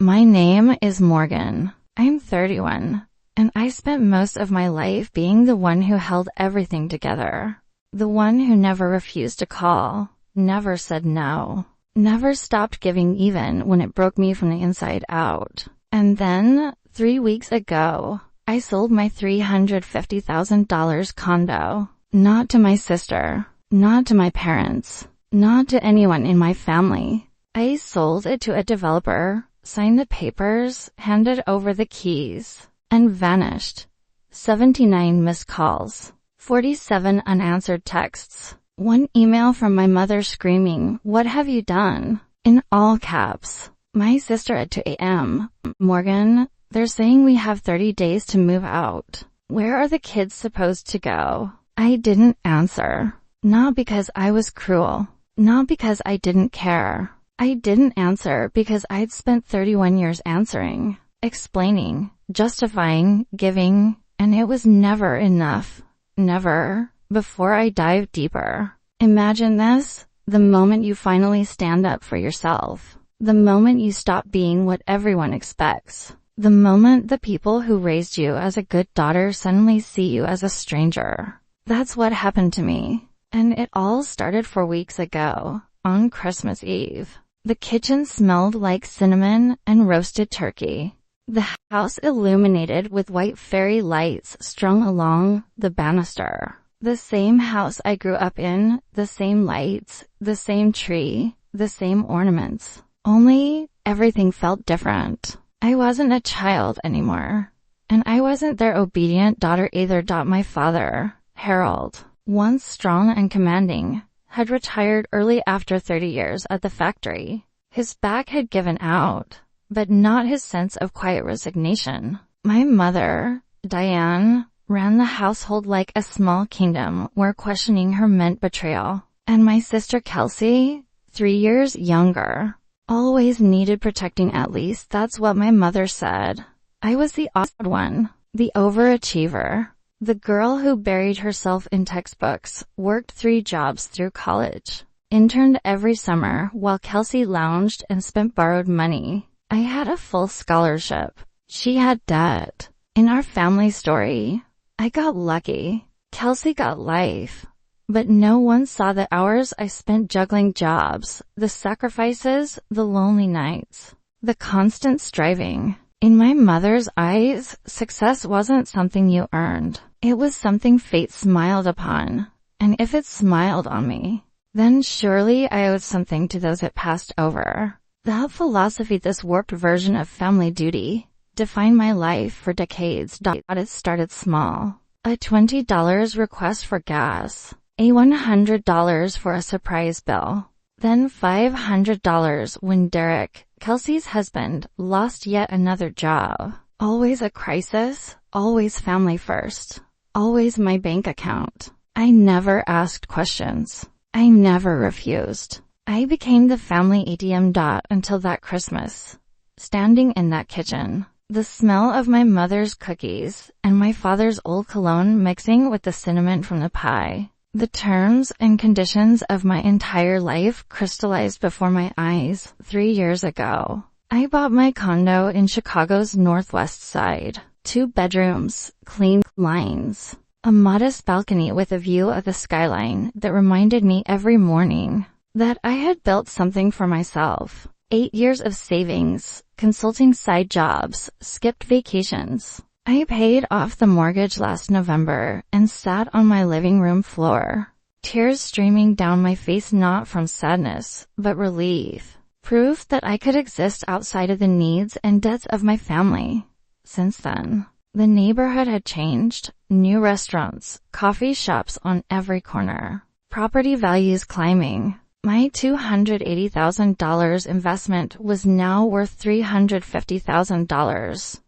My name is Morgan. I'm 31, and I spent most of my life being the one who held everything together. The one who never refused to call, never said no, never stopped giving even when it broke me from the inside out. And then, 3 weeks ago, I sold my $350,000 condo. Not to my sister, not to my parents, not to anyone in my family. I sold it to a developer, signed the papers, handed over the keys, and vanished. 79 missed calls, 47 unanswered texts, one email from my mother screaming, "What have you done?" in all caps. My sister at 2 a.m. "Morgan, they're saying we have 30 days to move out. Where are the kids supposed to go?" I didn't answer. Not because I was cruel. Not because I didn't care. I didn't answer because I'd spent 31 years answering, explaining, justifying, giving, and it was never enough. Never. Before I dive deeper, imagine this: the moment you finally stand up for yourself. The moment you stop being what everyone expects. The moment the people who raised you as a good daughter suddenly see you as a stranger. That's what happened to me. And it all started 4 weeks ago, on Christmas Eve. The kitchen smelled like cinnamon and roasted turkey. The house illuminated with white fairy lights strung along the banister. The same house I grew up in, the same lights, the same tree, the same ornaments. Only, everything felt different. I wasn't a child anymore. And I wasn't their obedient daughter either. My father, Harold, once strong and commanding, had retired early after 30 years at the factory. His back had given out, but not his sense of quiet resignation. My mother, Diane, ran the household like a small kingdom where questioning her meant betrayal. And my sister Kelsey, 3 years younger, always needed protecting. At least that's what my mother said. I was the odd one, the overachiever. The girl who buried herself in textbooks, worked 3 jobs through college, interned every summer while Kelsey lounged and spent borrowed money. I had a full scholarship. She had debt. In our family story, I got lucky. Kelsey got life. But no one saw the hours I spent juggling jobs, the sacrifices, the lonely nights, the constant striving. In my mother's eyes, success wasn't something you earned. It was something fate smiled upon. And if it smiled on me, then surely I owed something to those it passed over. That philosophy, this warped version of family duty, defined my life for decades. It started small. A $20 request for gas. A $100 for a surprise bill. Then $500 when Derek, Kelsey's husband, lost yet another job. Always a crisis, always family first, always my bank account. I never asked questions. I never refused. I became the family ATM. Until that Christmas. Standing in that kitchen, the smell of my mother's cookies and my father's old cologne mixing with the cinnamon from the pie. The terms and conditions of my entire life crystallized before my eyes. 3 years ago, I bought my condo in Chicago's Northwest Side. 2 bedrooms, clean lines, a modest balcony with a view of the skyline that reminded me every morning that I had built something for myself. 8 years of savings, consulting side jobs, skipped vacations. I paid off the mortgage last November and sat on my living room floor, tears streaming down my face, not from sadness, but relief. Proof that I could exist outside of the needs and debts of my family. Since then, the neighborhood had changed. New restaurants, coffee shops on every corner. Property values climbing. My $280,000 investment was now worth $350,000.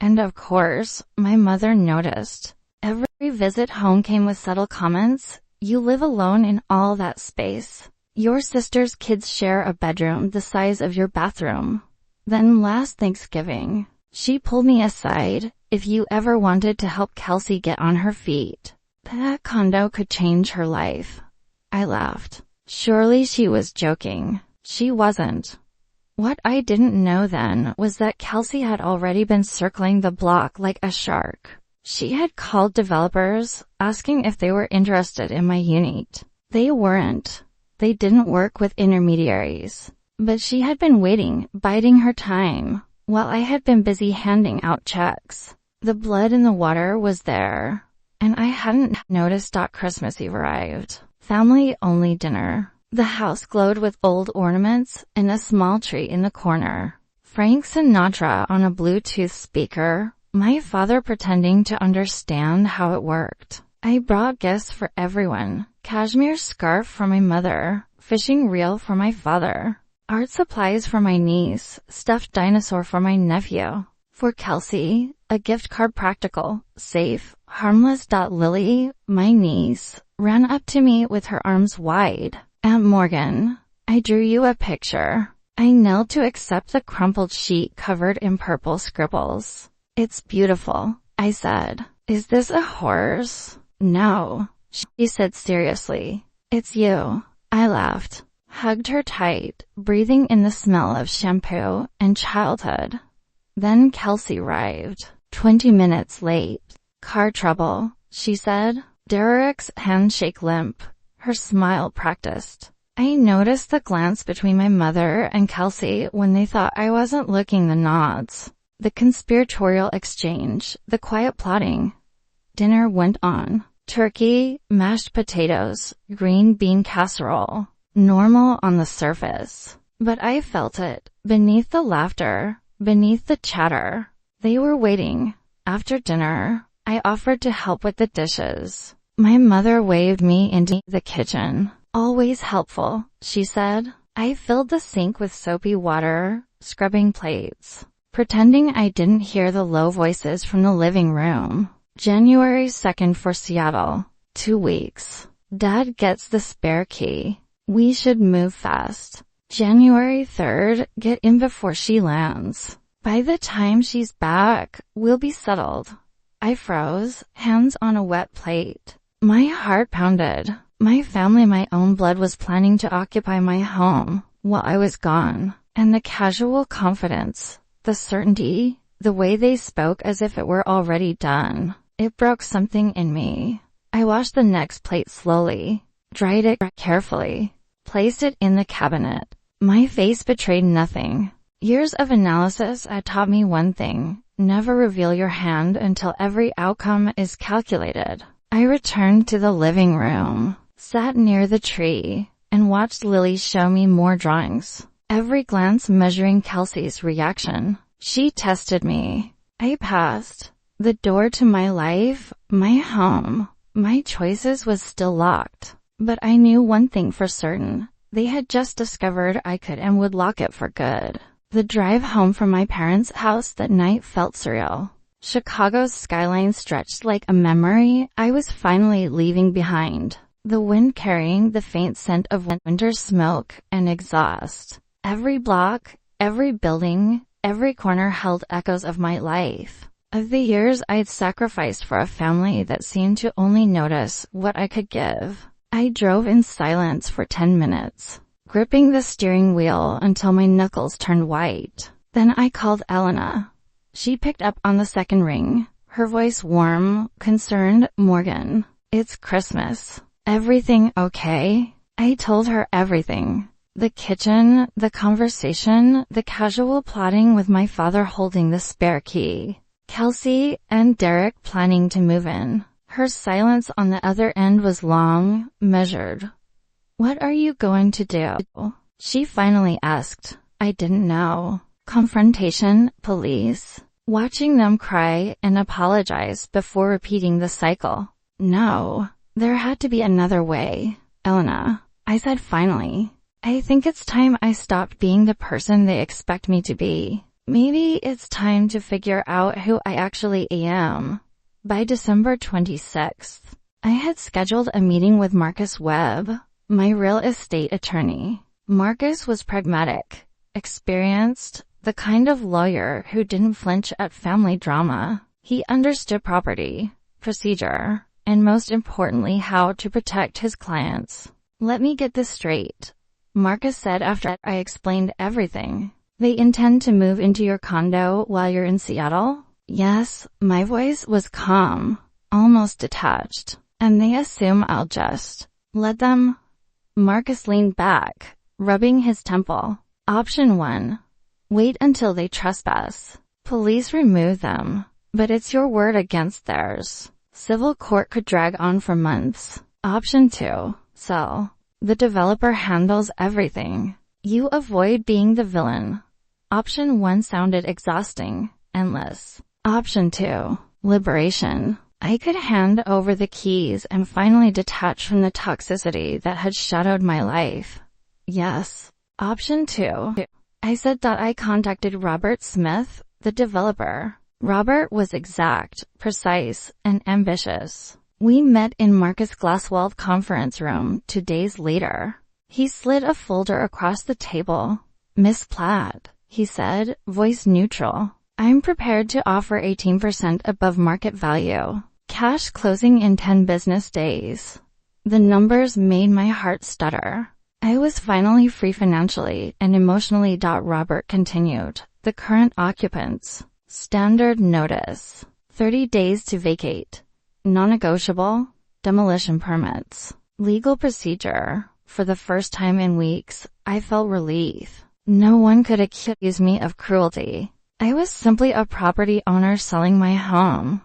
And of course, my mother noticed. Every visit home came with subtle comments. You live alone in all that space. Your sister's kids share a bedroom the size of your bathroom. Then last Thanksgiving, she pulled me aside. If you ever wanted to help Kelsey get on her feet, that condo could change her life. I laughed. Surely she was joking. She wasn't. What I didn't know then was that Kelsey had already been circling the block like a shark. She had called developers, asking if they were interested in my unit. They weren't. They didn't work with intermediaries. But she had been waiting, biding her time, while I had been busy handing out checks. The blood in the water was there, and I hadn't noticed. Christmas Eve arrived. Family-only dinner. The house glowed with old ornaments and a small tree in the corner. Frank Sinatra on a Bluetooth speaker, my father pretending to understand how it worked. I brought gifts for everyone. Cashmere scarf for my mother, fishing reel for my father, art supplies for my niece, stuffed dinosaur for my nephew. For Kelsey, a gift card practical, safe, harmless. Lily, my niece, ran up to me with her arms wide. Aunt Morgan, I drew you a picture. I knelt to accept the crumpled sheet covered in purple scribbles. It's beautiful, I said. Is this a horse? No, she said seriously. It's you. I laughed, hugged her tight, breathing in the smell of shampoo and childhood. Then Kelsey arrived, 20 minutes late. Car trouble, she said. Derek's handshake limp, her smile practiced. I noticed the glance between my mother and Kelsey when they thought I wasn't looking, the nods, the conspiratorial exchange, the quiet plotting. Dinner went on. Turkey, mashed potatoes, green bean casserole. Normal on the surface. But I felt it, beneath the laughter, beneath the chatter. They were waiting. After dinner, I offered to help with the dishes. My mother waved me into the kitchen. Always helpful, she said. I filled the sink with soapy water, scrubbing plates, pretending I didn't hear the low voices from the living room. January 2nd for Seattle. 2 weeks. Dad gets the spare key. We should move fast. January 3rd, get in before she lands. By the time she's back, we'll be settled. I froze, hands on a wet plate. My heart pounded. My family, my own blood, was planning to occupy my home while I was gone. And the casual confidence, the certainty, the way they spoke as if it were already done. It broke something in me. I washed the next plate slowly, dried it carefully, placed it in the cabinet. My face betrayed nothing. Years of analysis had taught me one thing: never reveal your hand until every outcome is calculated. I returned to the living room, sat near the tree, and watched Lily show me more drawings, every glance measuring Kelsey's reaction. She tested me. I passed. The door to my life, my home, my choices was still locked. But I knew one thing for certain. They had just discovered I could and would lock it for good. The drive home from my parents' house that night felt surreal. Chicago's skyline stretched like a memory I was finally leaving behind. The wind carrying the faint scent of winter smoke and exhaust. Every block, every building, every corner held echoes of my life. Of the years I'd sacrificed for a family that seemed to only notice what I could give. I drove in silence for 10 minutes, gripping the steering wheel until my knuckles turned white. Then I called Elena. She picked up on the second ring, her voice warm, concerned. Morgan, it's Christmas. Everything okay? I told her everything. The kitchen, the conversation, the casual plotting with my father holding the spare key. Kelsey and Derek planning to move in. Her silence on the other end was long, measured. What are you going to do? She finally asked. I didn't know. Confrontation, police. Watching them cry and apologize before repeating the cycle. No, there had to be another way. Elena, I said finally. I think it's time I stopped being the person they expect me to be. Maybe it's time to figure out who I actually am. By December 26th, I had scheduled a meeting with Marcus Webb, my real estate attorney. Marcus was pragmatic, experienced, the kind of lawyer who didn't flinch at family drama. He understood property, procedure, and most importantly, how to protect his clients. Let me get this straight, Marcus said after I explained everything. They intend to move into your condo while you're in Seattle? Yes, my voice was calm, almost detached. And they assume I'll just let them? Marcus leaned back, rubbing his temple. Option 1. Wait until they trespass. Police remove them, but it's your word against theirs. Civil court could drag on for months. Option 2. Sell. The developer handles everything. You avoid being the villain. Option 1 sounded exhausting, endless. Option 2. Liberation. I could hand over the keys and finally detach from the toxicity that had shadowed my life. Yes. Option 2. I said that I contacted Robert Smith, the developer. Robert was exact, precise, and ambitious. We met in Marcus Glasswell's conference room 2 days later. He slid a folder across the table. Miss Platt, he said, voice neutral. I'm prepared to offer 18% above market value. Cash closing in 10 business days. The numbers made my heart stutter. I was finally free financially and emotionally. Robert continued. The current occupants. Standard notice. 30 days to vacate. Non-negotiable. Demolition permits. Legal procedure. For the first time in weeks, I felt relief. No one could accuse me of cruelty. I was simply a property owner selling my home.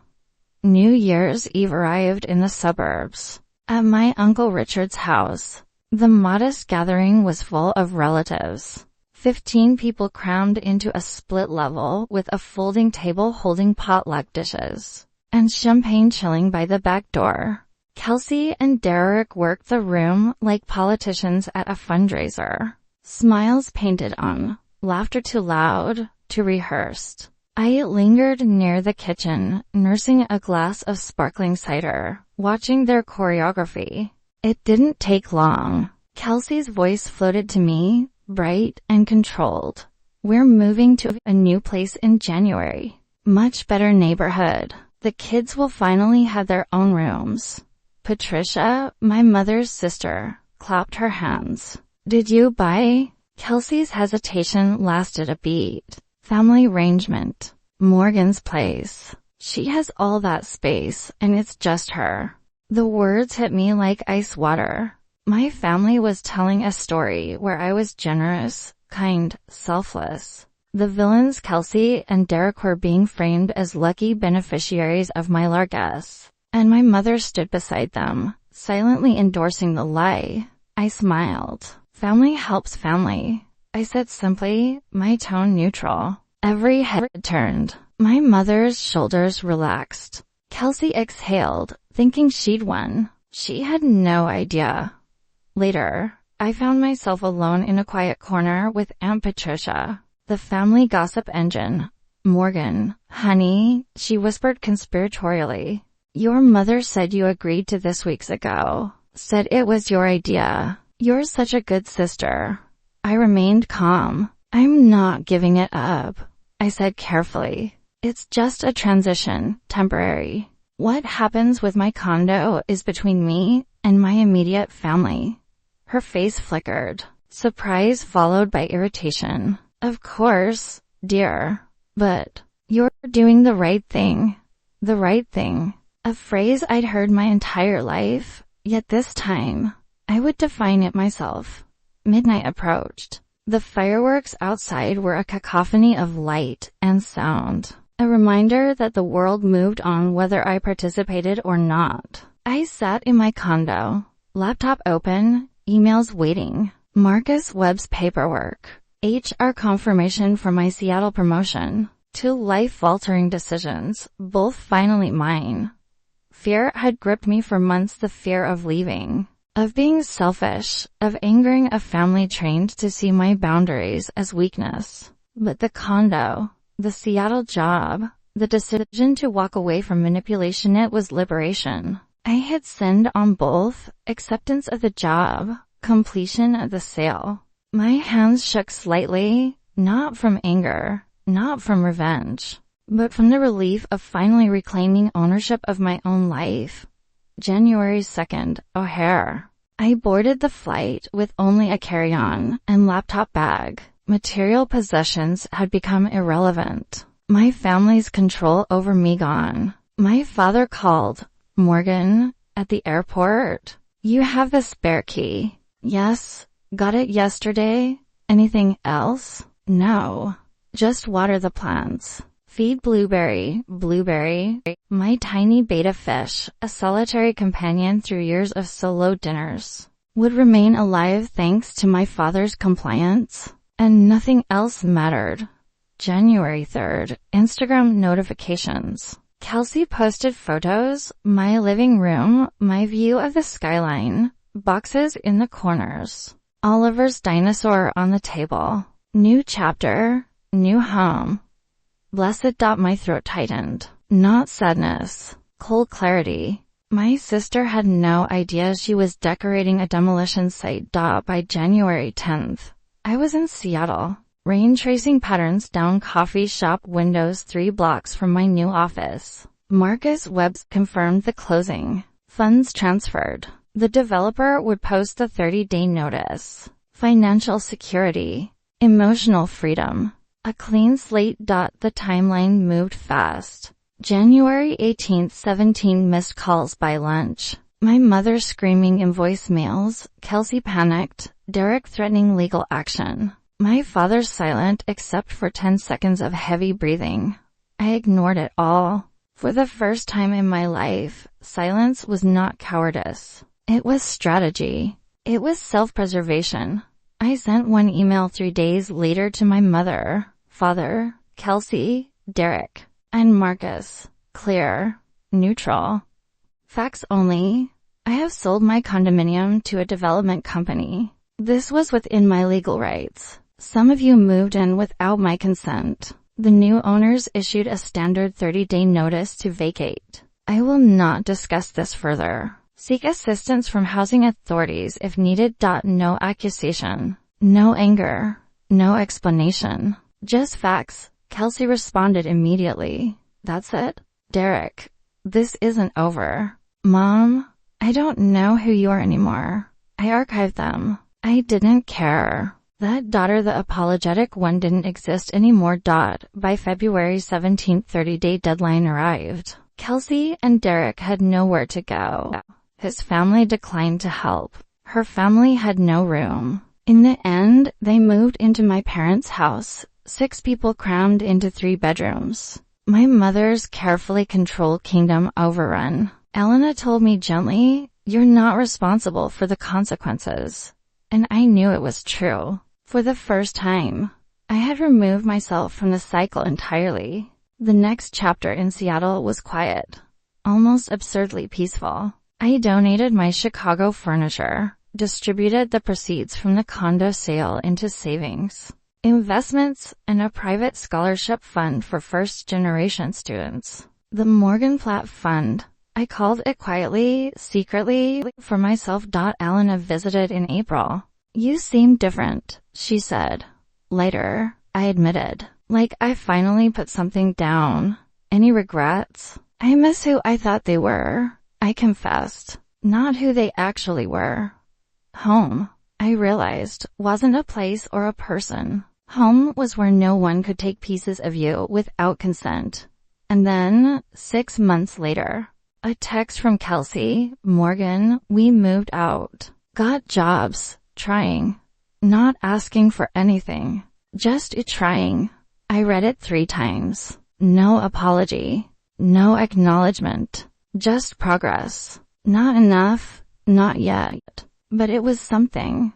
New Year's Eve arrived in the suburbs. At my Uncle Richard's house. The modest gathering was full of relatives. 15 people crammed into a split level with a folding table holding potluck dishes. And champagne chilling by the back door. Kelsey and Derek worked the room like politicians at a fundraiser. Smiles painted on. Laughter too loud, too rehearsed. I lingered near the kitchen, nursing a glass of sparkling cider, watching their choreography. It didn't take long. Kelsey's voice floated to me, bright and controlled. We're moving to a new place in January. Much better neighborhood. The kids will finally have their own rooms. Patricia, my mother's sister, clapped her hands. Did you buy? Kelsey's hesitation lasted a beat. Family arrangement. Morgan's place. She has all that space, and it's just her. The words hit me like ice water. My family was telling a story where I was generous, kind, selfless. The villains Kelsey and Derek were being framed as lucky beneficiaries of my largesse. And my mother stood beside them, silently endorsing the lie. I smiled. Family helps family. I said simply, my tone neutral. Every head turned. My mother's shoulders relaxed. Kelsey exhaled, thinking she'd won. She had no idea. Later, I found myself alone in a quiet corner with Aunt Patricia, the family gossip engine. Morgan, honey, she whispered conspiratorially. Your mother said you agreed to this weeks ago. Said it was your idea. You're such a good sister. I remained calm. I'm not giving it up, I said carefully. It's just a transition, temporary. What happens with my condo is between me and my immediate family. Her face flickered, surprise followed by irritation. Of course, dear. But you're doing the right thing. The right thing. A phrase I'd heard my entire life, yet this time, I would define it myself. Midnight approached. The fireworks outside were a cacophony of light and sound. A reminder that the world moved on whether I participated or not. I sat in my condo, laptop open, emails waiting. Marcus Webb's paperwork. HR confirmation for my Seattle promotion. 2 life-altering decisions, both finally mine. Fear had gripped me for months, the fear of leaving, of being selfish, of angering a family trained to see my boundaries as weakness. But the condo, the Seattle job, the decision to walk away from manipulation, it was liberation. I had sinned on both, acceptance of the job, completion of the sale. My hands shook slightly, not from anger, not from revenge, but from the relief of finally reclaiming ownership of my own life. January 2nd, O'Hare. I boarded the flight with only a carry-on and laptop bag. Material possessions had become irrelevant. My family's control over me gone. My father called. Morgan, at the airport. You have the spare key. Yes, got it yesterday. Anything else? No. Just water the plants. Feed Blueberry. My tiny beta fish, a solitary companion through years of solo dinners, would remain alive thanks to my father's compliance, and nothing else mattered. January 3rd, Instagram notifications. Kelsey posted photos, my living room, my view of the skyline, boxes in the corners, Oliver's dinosaur on the table. New chapter, new home. Blessed. My throat tightened. Not sadness, cold clarity. My sister had no idea she was decorating a demolition site. By January 10th, I was in Seattle. Rain tracing patterns down coffee shop windows 3 blocks from my new office. Marcus Webb's confirmed the closing. Funds transferred. The developer would post the 30-day notice. Financial security. Emotional freedom. A clean slate. The timeline moved fast. January 18th, 17 missed calls by lunch. My mother screaming in voicemails, Kelsey panicked, Derek threatening legal action. My father silent except for 10 seconds of heavy breathing. I ignored it all. For the first time in my life, silence was not cowardice. It was strategy. It was self-preservation. I sent one email 3 days later to my mother, father, Kelsey, Derek, and Marcus. Clear. Neutral. Facts only. I have sold my condominium to a development company. This was within my legal rights. Some of you moved in without my consent. The new owners issued a standard 30-day notice to vacate. I will not discuss this further. Seek assistance from housing authorities if needed. No accusation. No anger. No explanation. Just facts. Kelsey responded immediately. That's it? Derek. This isn't over. Mom, I don't know who you are anymore. I archived them. I didn't care. That daughter, the apologetic one, didn't exist anymore. By February 17th, 30-day deadline arrived. Kelsey and Derek had nowhere to go. His family declined to help. Her family had no room. In the end, they moved into my parents' house, 6 people crammed into 3 bedrooms. My mother's carefully controlled kingdom overrun. Elena told me gently, "You're not responsible for the consequences." And I knew it was true. For the first time, I had removed myself from the cycle entirely. The next chapter in Seattle was quiet, almost absurdly peaceful. I donated my Chicago furniture, distributed the proceeds from the condo sale into savings, investments, and a private scholarship fund for first-generation students. The Morgenflat Fund. I called it quietly, secretly, for myself. Elena visited in April. "You seem different," she said. "Lighter," I admitted. Like I finally put something down. "Any regrets?" "I miss who I thought they were," I confessed. "Not who they actually were." Home, I realized, wasn't a place or a person. Home was where no one could take pieces of you without consent. And then, 6 months later, a text from Kelsey, "Morgan, we moved out. Got jobs. Trying." Not asking for anything. Just trying. I read it 3 times. No apology. No acknowledgement. Just progress. Not enough. Not yet. But it was something.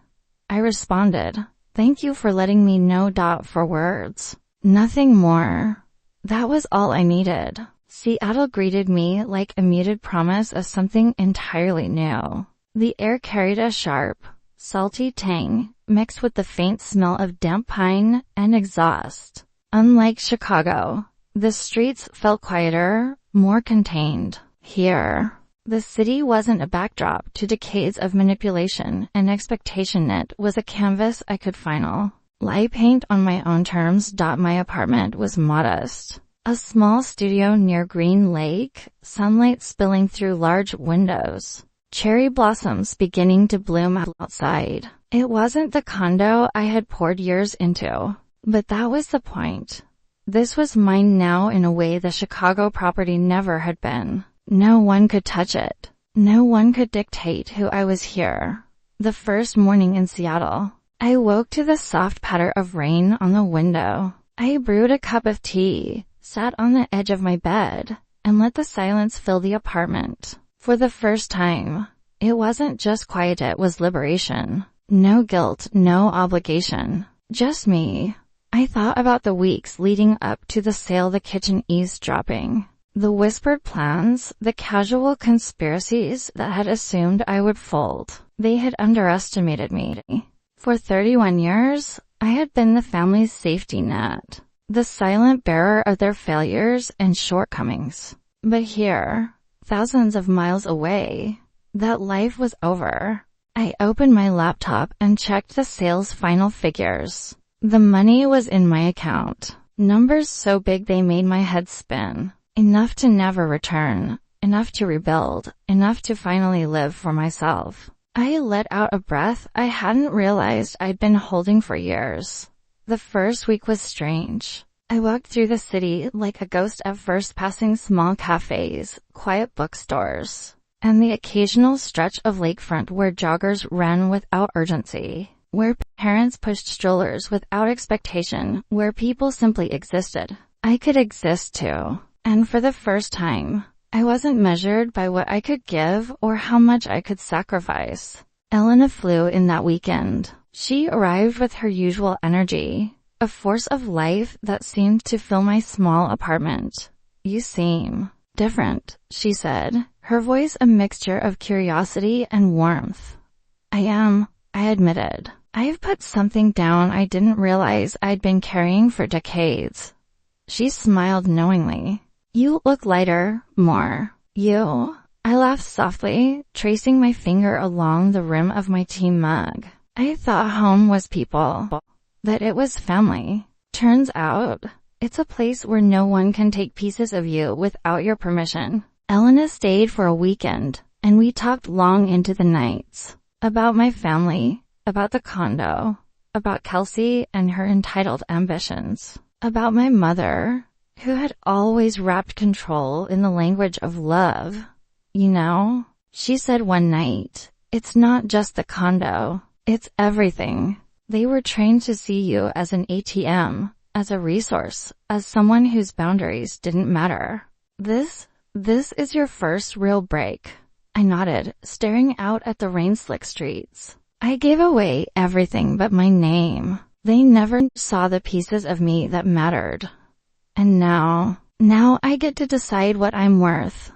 I responded, "Thank you for letting me know." 4 words. Nothing more. That was all I needed. Seattle greeted me like a muted promise of something entirely new. The air carried a sharp, salty tang, mixed with the faint smell of damp pine and exhaust. Unlike Chicago, the streets felt quieter, more contained. Here, the city wasn't a backdrop to decades of manipulation and expectation. It was a canvas I could final. Lie paint on my own terms. My apartment was modest. A small studio near Green Lake, sunlight spilling through large windows. cherry blossoms beginning to bloom outside. It wasn't the condo I had poured years into, but that was the point. This was mine now in a way the Chicago property never had been. No one could touch it. No one could dictate who I was here. The first morning in Seattle, I woke to the soft patter of rain on the window. I brewed a cup of tea, sat on the edge of my bed, and let the silence fill the apartment. For the first time, it wasn't just quiet, it was liberation. No guilt, no obligation. Just me. I thought about the weeks leading up to the sale, the kitchen eavesdropping, the whispered plans, the casual conspiracies that had assumed I would fold. They had underestimated me. For 31 years, I had been the family's safety net, the silent bearer of their failures and shortcomings. But here, thousands of miles away, that life was over. I opened my laptop and checked the sale's final figures. The money was in my account. Numbers so big they made my head spin. Enough to never return. Enough to rebuild. Enough to finally live for myself. I let out a breath I hadn't realized I'd been holding for years. The first week was strange. I walked through the city like a ghost at first, passing small cafes, quiet bookstores, and the occasional stretch of lakefront where joggers ran without urgency, where parents pushed strollers without expectation, where people simply existed. I could exist too. And for the first time, I wasn't measured by what I could give or how much I could sacrifice. Elena flew in that weekend. She arrived with her usual energy, a force of life that seemed to fill my small apartment. "You seem different," she said, her voice a mixture of curiosity and warmth. "I am," I admitted. "I've put something down I didn't realize I'd been carrying for decades." She smiled knowingly. "You look lighter, more you." I laughed softly, tracing my finger along the rim of my tea mug. "I thought home was people, that it was family. Turns out, it's a place where no one can take pieces of you without your permission." Elena stayed for a weekend, and we talked long into the nights. About my family, about the condo, about Kelsey and her entitled ambitions, about my mother, who had always wrapped control in the language of love. "You know," she said one night, "it's not just the condo, it's everything. They were trained to see you as an ATM, as a resource, as someone whose boundaries didn't matter. This is your first real break." I nodded, staring out at the rain-slick streets. I gave away everything but my name. They never saw the pieces of me that mattered. And now I get to decide what I'm worth.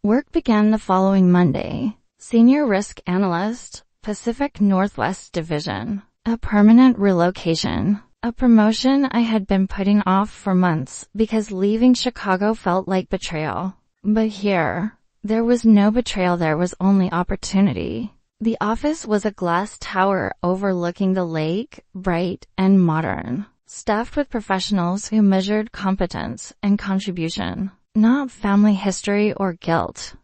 Work began the following Monday. Senior Risk Analyst, Pacific Northwest Division. A permanent relocation. A promotion I had been putting off for months because leaving Chicago felt like betrayal. But here, there was no betrayal, there was only opportunity. The office was a glass tower overlooking the lake, bright and modern, staffed with professionals who measured competence and contribution, not family history or guilt.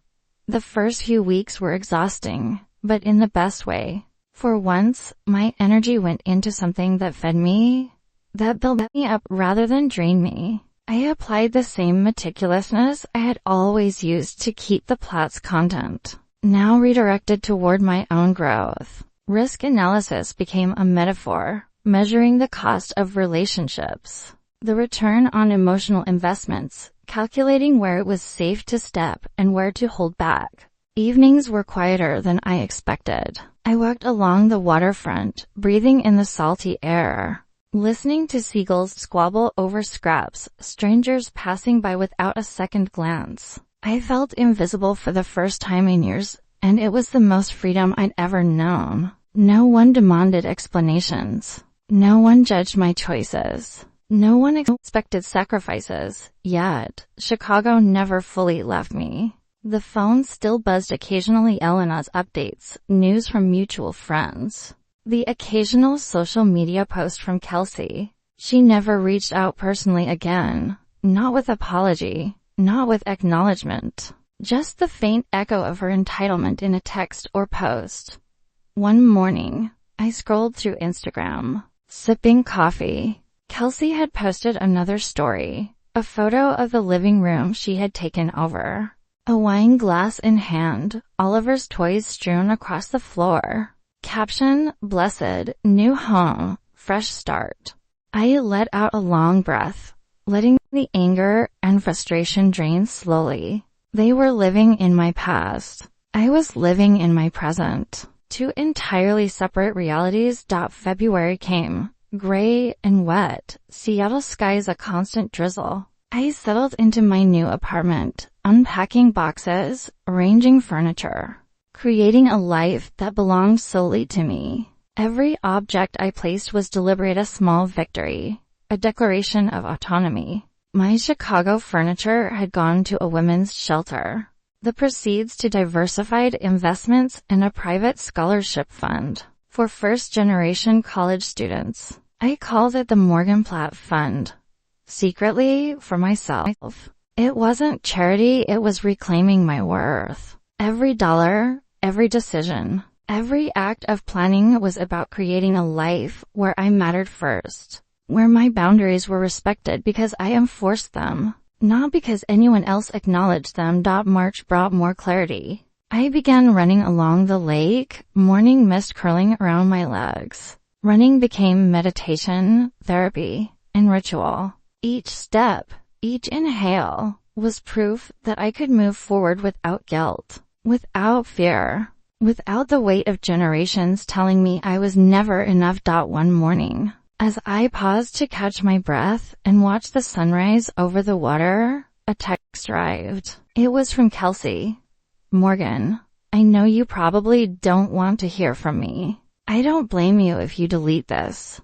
The first few weeks were exhausting, but in the best way. For once, my energy went into something that fed me, that built me up rather than drained me. I applied the same meticulousness I had always used to keep the plot's content, now redirected toward my own growth. Risk analysis became a metaphor, measuring the cost of relationships, the return on emotional investments, calculating where it was safe to step and where to hold back. Evenings were quieter than I expected. I walked along the waterfront, breathing in the salty air, listening to seagulls squabble over scraps, strangers passing by without a second glance. I felt invisible for the first time in years, and it was the most freedom I'd ever known. No one demanded explanations. No one judged my choices. No one expected sacrifices. Yet, Chicago never fully left me. The phone still buzzed occasionally, Elena's updates, news from mutual friends. The occasional social media post from Kelsey. She never reached out personally again. Not with apology. Not with acknowledgement. Just the faint echo of her entitlement in a text or post. One morning, I scrolled through Instagram, sipping coffee. Kelsey had posted another story, a photo of the living room she had taken over. A wine glass in hand, Oliver's toys strewn across the floor. Caption, "Blessed, new home, fresh start." I let out a long breath, letting the anger and frustration drain slowly. They were living in my past. I was living in my present. Two entirely separate realities. February came. Gray and wet, Seattle skies a constant drizzle. I settled into my new apartment, unpacking boxes, arranging furniture, creating a life that belonged solely to me. Every object I placed was deliberate, a small victory, a declaration of autonomy. My Chicago furniture had gone to a women's shelter, the proceeds to diversified investments and a private scholarship fund for first-generation college students. I called it the Morgenblatt Fund. Secretly, for myself. It wasn't charity, it was reclaiming my worth. Every dollar, every decision, every act of planning was about creating a life where I mattered first, where my boundaries were respected because I enforced them, not because anyone else acknowledged them. March brought more clarity. I began running along the lake, morning mist curling around my legs. Running became meditation, therapy, and ritual. Each step, each inhale, was proof that I could move forward without guilt, without fear, without the weight of generations telling me I was never enough. One morning, as I paused to catch my breath and watch the sunrise over the water, a text arrived. It was from Kelsey. "Morgan, I know you probably don't want to hear from me. I don't blame you if you delete this.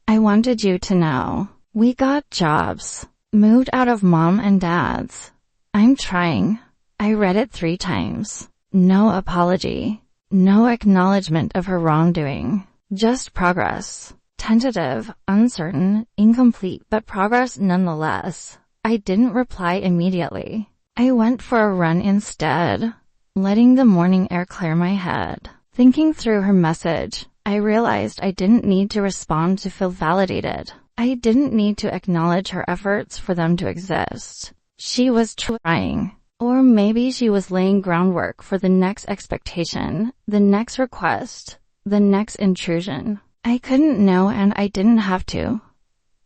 I wanted you to know. We got jobs. Moved out of mom and dad's. I'm trying." I read it 3 times. No apology. No acknowledgement of her wrongdoing. Just progress. Tentative, uncertain, incomplete, but progress nonetheless. I didn't reply immediately. I went for a run instead, letting the morning air clear my head. Thinking through her message, I realized I didn't need to respond to feel validated. I didn't need to acknowledge her efforts for them to exist. She was trying. Or maybe she was laying groundwork for the next expectation, the next request, the next intrusion. I couldn't know, and I didn't have to.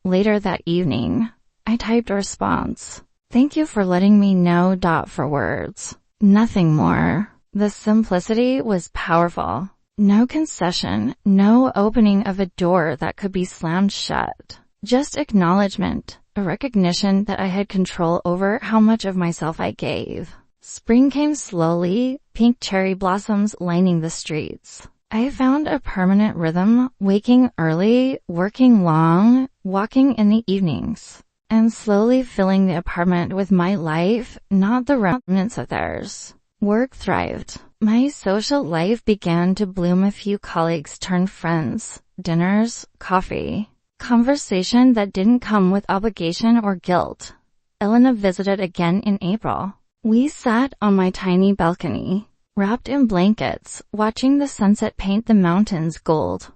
Later that evening, I typed a response. "Thank you for letting me know." 4 words. Nothing more. The simplicity was powerful. No concession, no opening of a door that could be slammed shut. Just acknowledgement, a recognition that I had control over how much of myself I gave. Spring came slowly, pink cherry blossoms lining the streets. I found a permanent rhythm, waking early, working long, walking in the evenings, and slowly filling the apartment with my life, not the remnants of theirs. Work thrived. My social life began to bloom. A few colleagues turned friends, dinners, coffee. Conversation that didn't come with obligation or guilt. Elena visited again in April. We sat on my tiny balcony, wrapped in blankets, watching the sunset paint the mountains gold.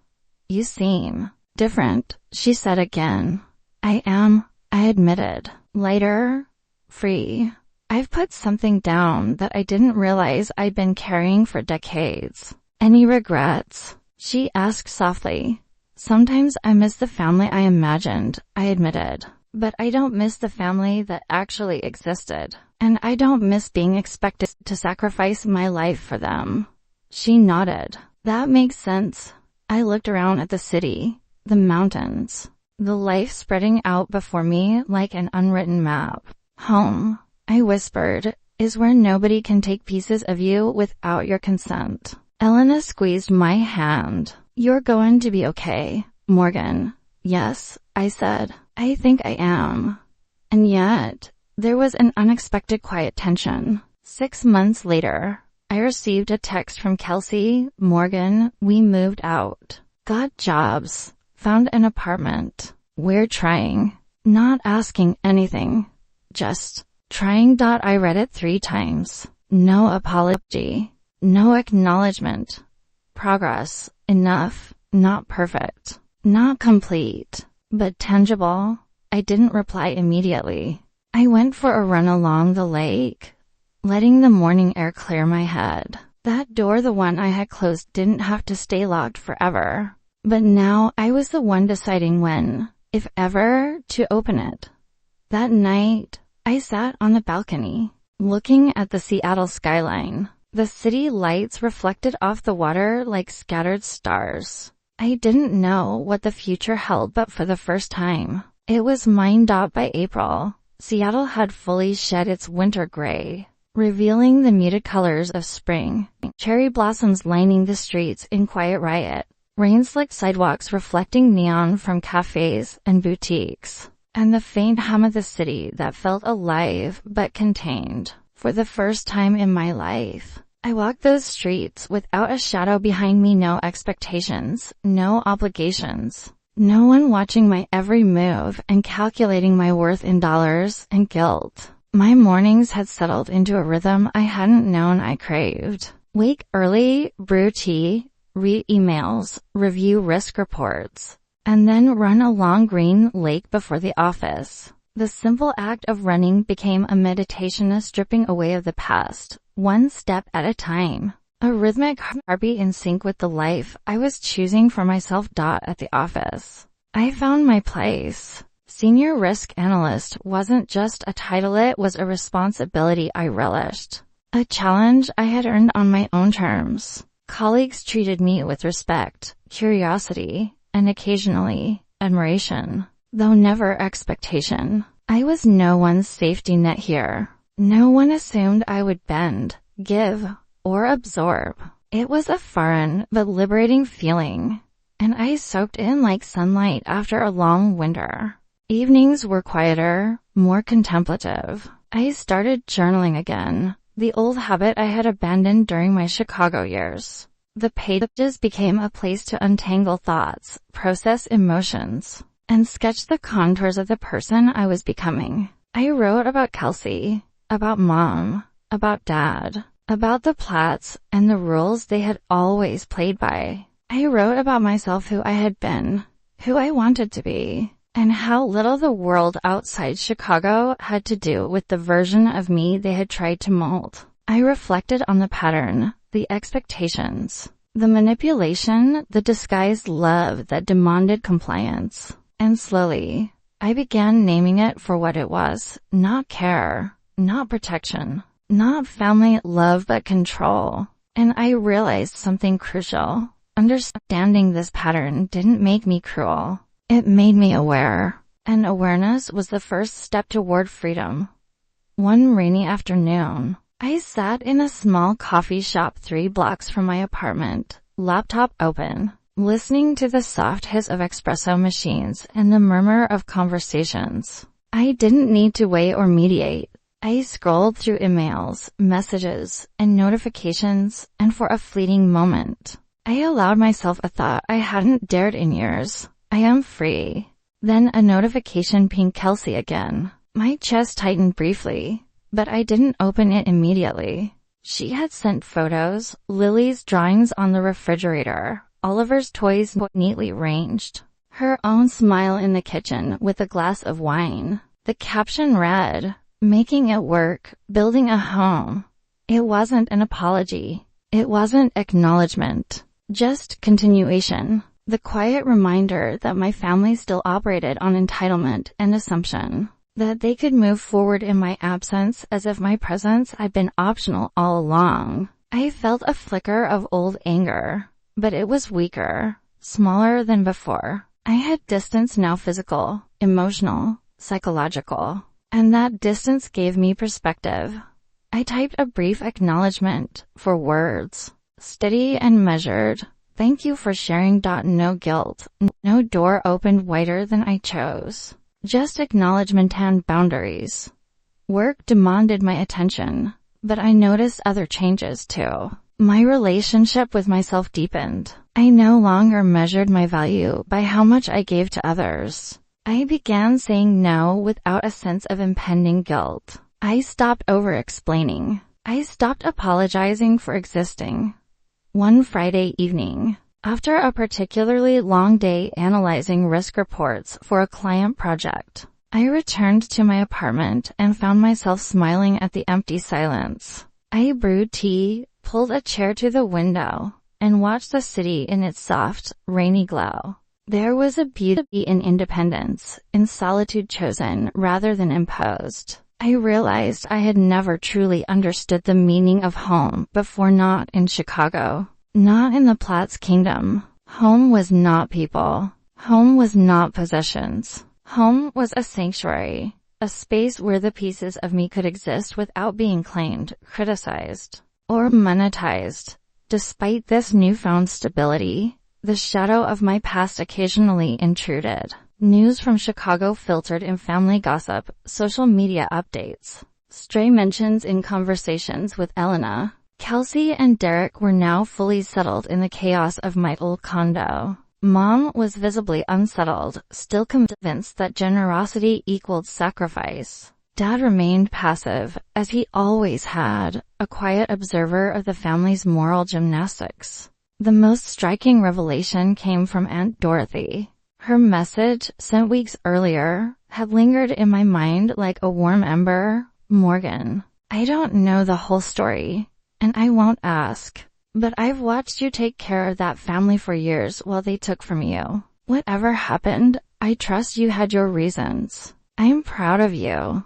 "You seem different," she said again. "I am," I admitted. "Lighter, free. I've put something down that I didn't realize I'd been carrying for decades." "Any regrets?" she asked softly. "Sometimes I miss the family I imagined," I admitted. "But I don't miss the family that actually existed. And I don't miss being expected to sacrifice my life for them." She nodded. "That makes sense." I looked around at the city, the mountains, the life spreading out before me like an unwritten map. "Home," I whispered, "is where nobody can take pieces of you without your consent." Elena squeezed my hand. "You're going to be okay, Morgan." "Yes," I said. "I think I am." And yet, there was an unexpected quiet tension. 6 months later, I received a text from Kelsey. "Morgan, we moved out. Got jobs. Found an apartment. We're trying." Not asking anything. Just Trying. I read it 3 times. No apology. No acknowledgement. Progress. Enough. Not perfect. Not complete. But tangible. I didn't reply immediately. I went for a run along the lake, letting the morning air clear my head. That door, the one I had closed, didn't have to stay locked forever. But now I was the one deciding when, if ever, to open it. That night, I sat on the balcony, looking at the Seattle skyline. The city lights reflected off the water like scattered stars. I didn't know what the future held, but for the first time, it was mine. By April, Seattle had fully shed its winter gray, revealing the muted colors of spring. Cherry blossoms lining the streets in quiet riot, rain-slicked sidewalks reflecting neon from cafes and boutiques, and the faint hum of the city that felt alive but contained. For the first time in my life, I walked those streets without a shadow behind me, no expectations, no obligations, no one watching my every move and calculating my worth in dollars and guilt. My mornings had settled into a rhythm I hadn't known I craved. Wake early, brew tea, read emails, review risk reports, and then run along Green Lake before the office. The simple act of running became a meditation, a stripping away of the past, one step at a time. A rhythmic heartbeat in sync with the life I was choosing for myself. At the office, I found my place. Senior risk analyst wasn't just a title, it was a responsibility I relished. A challenge I had earned on my own terms. Colleagues treated me with respect, curiosity, and occasionally, admiration, though never expectation. I was no one's safety net here. No one assumed I would bend, give, or absorb. It was a foreign but liberating feeling, and I soaked in like sunlight after a long winter. Evenings were quieter, more contemplative. I started journaling again, the old habit I had abandoned during my Chicago years. The pages became a place to untangle thoughts, process emotions, and sketch the contours of the person I was becoming. I wrote about Kelsey, about Mom, about Dad, about the Platts and the rules they had always played by. I wrote about myself, who I had been, who I wanted to be, and how little the world outside Chicago had to do with the version of me they had tried to mold. I reflected on the pattern, the expectations, the manipulation, the disguised love that demanded compliance. And slowly, I began naming it for what it was: not care, not protection, not family love, but control. And I realized something crucial. Understanding this pattern didn't make me cruel. It made me aware. And awareness was the first step toward freedom. One rainy afternoon, I sat in a small coffee shop 3 blocks from my apartment, laptop open, listening to the soft hiss of espresso machines and the murmur of conversations. I didn't need to weigh or mediate. I scrolled through emails, messages, and notifications, and for a fleeting moment, I allowed myself a thought I hadn't dared in years. I am free. Then a notification pinged: Kelsey again. My chest tightened briefly, but I didn't open it immediately. She had sent photos, Lily's drawings on the refrigerator, Oliver's toys neatly arranged, her own smile in the kitchen with a glass of wine. The caption read, "Making it work, building a home." It wasn't an apology. It wasn't acknowledgement. Just continuation. The quiet reminder that my family still operated on entitlement and assumption, that they could move forward in my absence as if my presence had been optional all along. I felt a flicker of old anger, but it was weaker, smaller than before. I had distance now, physical, emotional, psychological, and that distance gave me perspective. I typed a brief acknowledgement, 4 words, steady and measured. Thank you for sharing. No guilt. No door opened wider than I chose. Just acknowledgement and boundaries. Work demanded my attention, but I noticed other changes too. My relationship with myself deepened. I no longer measured my value by how much I gave to others. I began saying no without a sense of impending guilt. I stopped over-explaining. I stopped apologizing for existing. One Friday evening, after a particularly long day analyzing risk reports for a client project, I returned to my apartment and found myself smiling at the empty silence. I brewed tea, pulled a chair to the window, and watched the city in its soft, rainy glow. There was a beauty in independence, in solitude chosen rather than imposed. I realized I had never truly understood the meaning of home before, not in Chicago, not in the Platts Kingdom. Home was not people. Home was not possessions. Home was a sanctuary, a space where the pieces of me could exist without being claimed, criticized, or monetized. Despite this newfound stability, the shadow of my past occasionally intruded. News from Chicago filtered in family gossip, social media updates, stray mentions in conversations with Elena. Kelsey and Derek were now fully settled in the chaos of my old condo. Mom was visibly unsettled, still convinced that generosity equaled sacrifice. Dad remained passive, as he always had, a quiet observer of the family's moral gymnastics. The most striking revelation came from Aunt Dorothy. Her message, sent weeks earlier, had lingered in my mind like a warm ember. Morgan, I don't know the whole story, and I won't ask, but I've watched you take care of that family for years while they took from you. Whatever happened, I trust you had your reasons. I'm proud of you.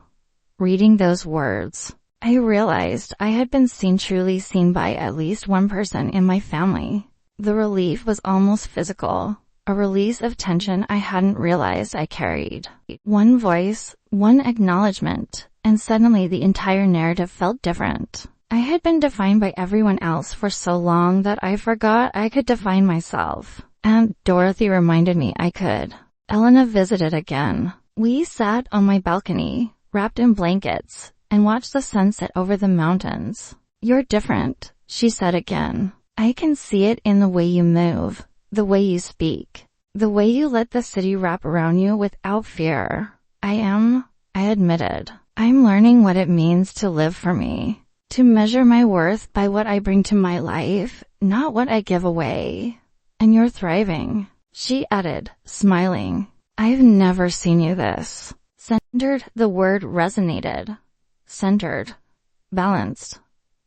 Reading those words, I realized I had been truly seen by at least one person in my family. The relief was almost physical. A release of tension I hadn't realized I carried. One voice, one acknowledgement, and suddenly the entire narrative felt different. I had been defined by everyone else for so long that I forgot I could define myself. Aunt Dorothy reminded me I could. Elena visited again. We sat on my balcony, wrapped in blankets, and watched the sunset over the mountains. You're different, she said again. I can see it in the way you move. The way you speak, the way you let the city wrap around you without fear. I admitted. I'm learning what it means to live for me, to measure my worth by what I bring to my life, not what I give away. And you're thriving, she added, smiling. I've never seen you this. Centered, the word resonated. Centered, balanced,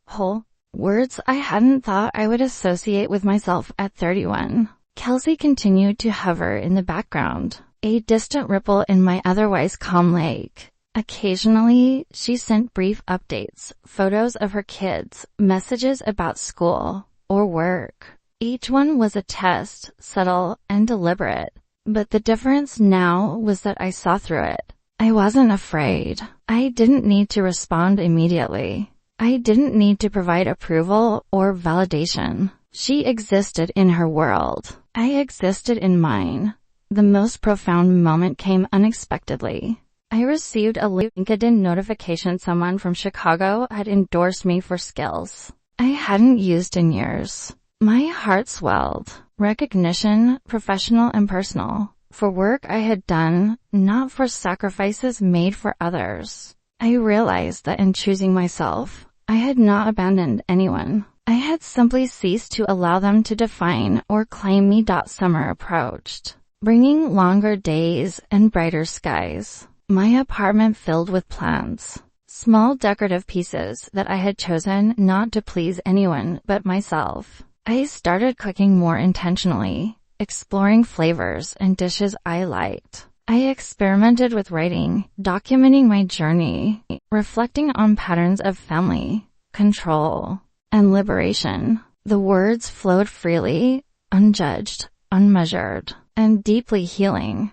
whole. Words I hadn't thought I would associate with myself at 31. Kelsey continued to hover in the background, a distant ripple in my otherwise calm lake. Occasionally, she sent brief updates, photos of her kids, messages about school or work. Each one was a test, subtle and deliberate. But the difference now was that I saw through it. I wasn't afraid. I didn't need to respond immediately. I didn't need to provide approval or validation. She existed in her world. I existed in mine. The most profound moment came unexpectedly. I received a LinkedIn notification someone from Chicago had endorsed me for skills I hadn't used in years. My heart swelled. Recognition, professional and personal, for work I had done, not for sacrifices made for others. I realized that in choosing myself, I had not abandoned anyone. I had simply ceased to allow them to define or claim me. Summer approached, bringing longer days and brighter skies. My apartment filled with plants, small decorative pieces that I had chosen not to please anyone but myself. I started cooking more intentionally, exploring flavors and dishes I liked. I experimented with writing, documenting my journey, reflecting on patterns of family, control, and liberation. The words flowed freely, unjudged, unmeasured, and deeply healing.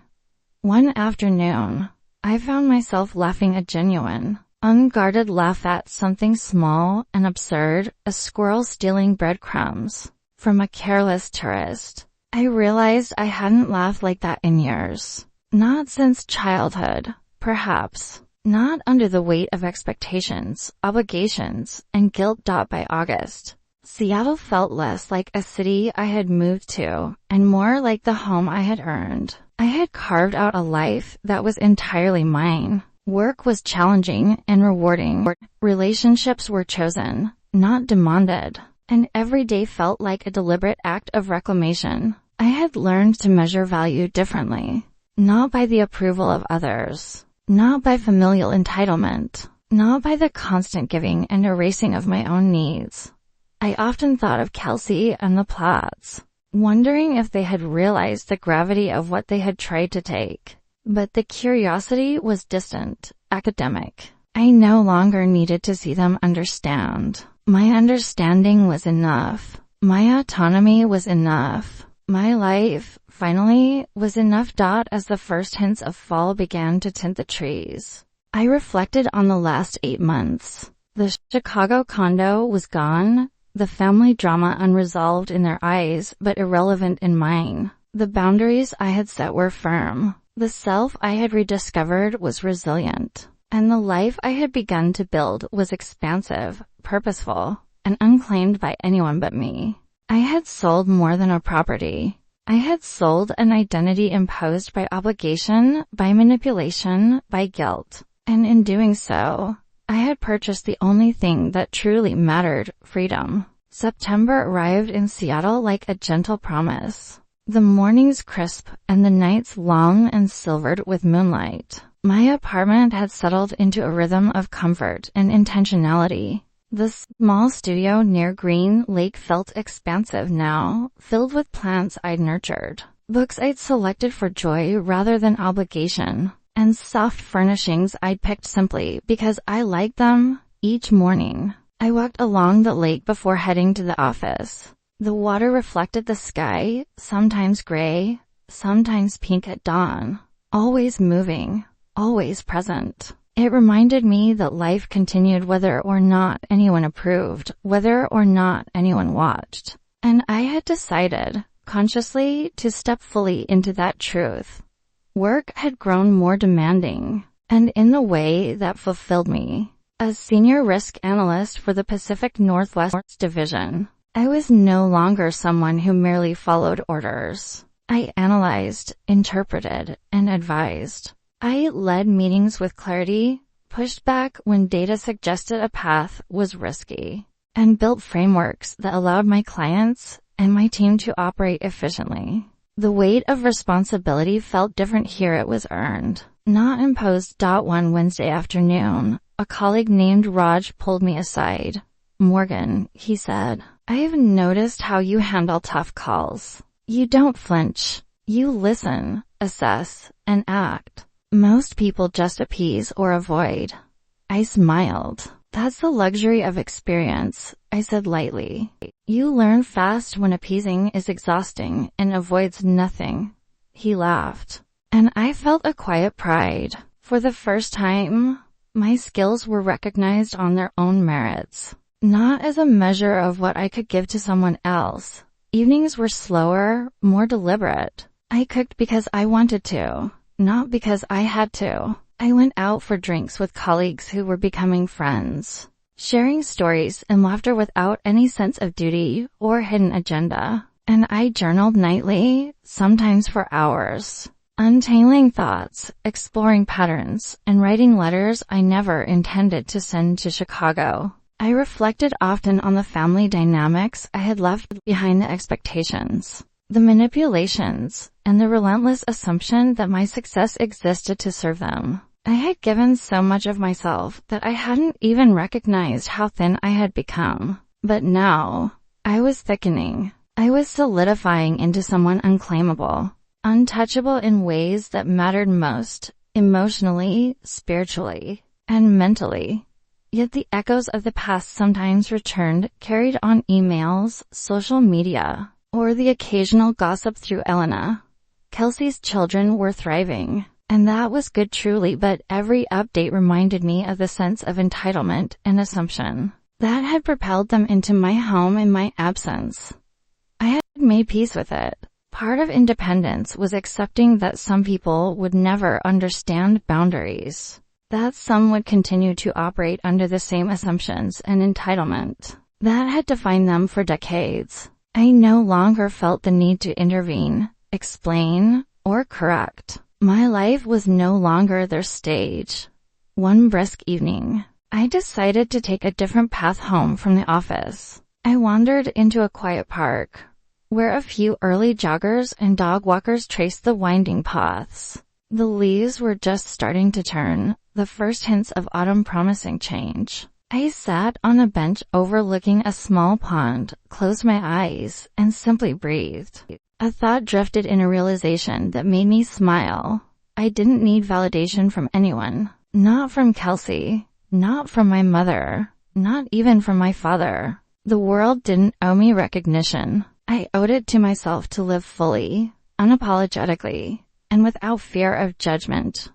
One afternoon, I found myself laughing a genuine, unguarded laugh at something small and absurd, a squirrel stealing breadcrumbs from a careless tourist. I realized I hadn't laughed like that in years. Not since childhood, perhaps. Not under the weight of expectations, obligations, and guilt. By August, Seattle felt less like a city I had moved to, and more like the home I had earned. I had carved out a life that was entirely mine. Work was challenging and rewarding. Relationships were chosen, not demanded. And every day felt like a deliberate act of reclamation. I had learned to measure value differently. Not by the approval of others. Not by familial entitlement. Not by the constant giving and erasing of my own needs. I often thought of Kelsey and the Platts, wondering if they had realized the gravity of what they had tried to take. But the curiosity was distant, academic. I no longer needed to see them understand. My understanding was enough. My autonomy was enough. My life, finally, was enough. As the first hints of fall began to tint the trees, I reflected on the last 8 months. The Chicago condo was gone, the family drama unresolved in their eyes but irrelevant in mine. The boundaries I had set were firm. The self I had rediscovered was resilient. And the life I had begun to build was expansive, purposeful, and unclaimed by anyone but me. I had sold more than a property. I had sold an identity imposed by obligation, by manipulation, by guilt. And in doing so, I had purchased the only thing that truly mattered, freedom. September arrived in Seattle like a gentle promise. The mornings crisp and the nights long and silvered with moonlight. My apartment had settled into a rhythm of comfort and intentionality. The small studio near Green Lake felt expansive now, filled with plants I'd nurtured, books I'd selected for joy rather than obligation, and soft furnishings I'd picked simply because I liked them. Each morning, I walked along the lake before heading to the office. The water reflected the sky, sometimes gray, sometimes pink at dawn, always moving. Always present. It reminded me that life continued whether or not anyone approved, whether or not anyone watched. And I had decided, consciously, to step fully into that truth. Work had grown more demanding, and in a way that fulfilled me. As senior risk analyst for the Pacific Northwest Division, I was no longer someone who merely followed orders. I analyzed, interpreted, and advised. I led meetings with clarity, pushed back when data suggested a path was risky, and built frameworks that allowed my clients and my team to operate efficiently. The weight of responsibility felt different here. It was earned, not imposed. One Wednesday afternoon, a colleague named Raj pulled me aside. "Morgan," he said, "I've noticed how you handle tough calls. You don't flinch. You listen, assess, and act. Most people just appease or avoid." I smiled. "That's the luxury of experience," I said lightly. "You learn fast when appeasing is exhausting and avoids nothing." He laughed, and I felt a quiet pride. For the first time, my skills were recognized on their own merits, not as a measure of what I could give to someone else. Evenings were slower, more deliberate. I cooked because I wanted to, not because I had to. I went out for drinks with colleagues who were becoming friends, sharing stories and laughter without any sense of duty or hidden agenda. And I journaled nightly, sometimes for hours, untangling thoughts, exploring patterns, and writing letters I never intended to send to Chicago. I reflected often on the family dynamics I had left behind, the expectations, the manipulations, and the relentless assumption that my success existed to serve them. I had given so much of myself that I hadn't even recognized how thin I had become. But now, I was thickening. I was solidifying into someone unclaimable, untouchable in ways that mattered most, emotionally, spiritually, and mentally. Yet the echoes of the past sometimes returned, carried on emails, social media, or the occasional gossip through Elena. Kelsey's children were thriving, and that was good truly, but every update reminded me of the sense of entitlement and assumption that had propelled them into my home in my absence. I had made peace with it. Part of independence was accepting that some people would never understand boundaries, that some would continue to operate under the same assumptions and entitlement that had defined them for decades. I no longer felt the need to intervene, explain, or correct. My life was no longer their stage. One brisk evening, I decided to take a different path home from the office. I wandered into a quiet park, where a few early joggers and dog walkers traced the winding paths. The leaves were just starting to turn, the first hints of autumn promising change. I sat on a bench overlooking a small pond, closed my eyes, and simply breathed. A thought drifted in, a realization that made me smile. I didn't need validation from anyone. Not from Kelsey. Not from my mother. Not even from my father. The world didn't owe me recognition. I owed it to myself to live fully, unapologetically, and without fear of judgment.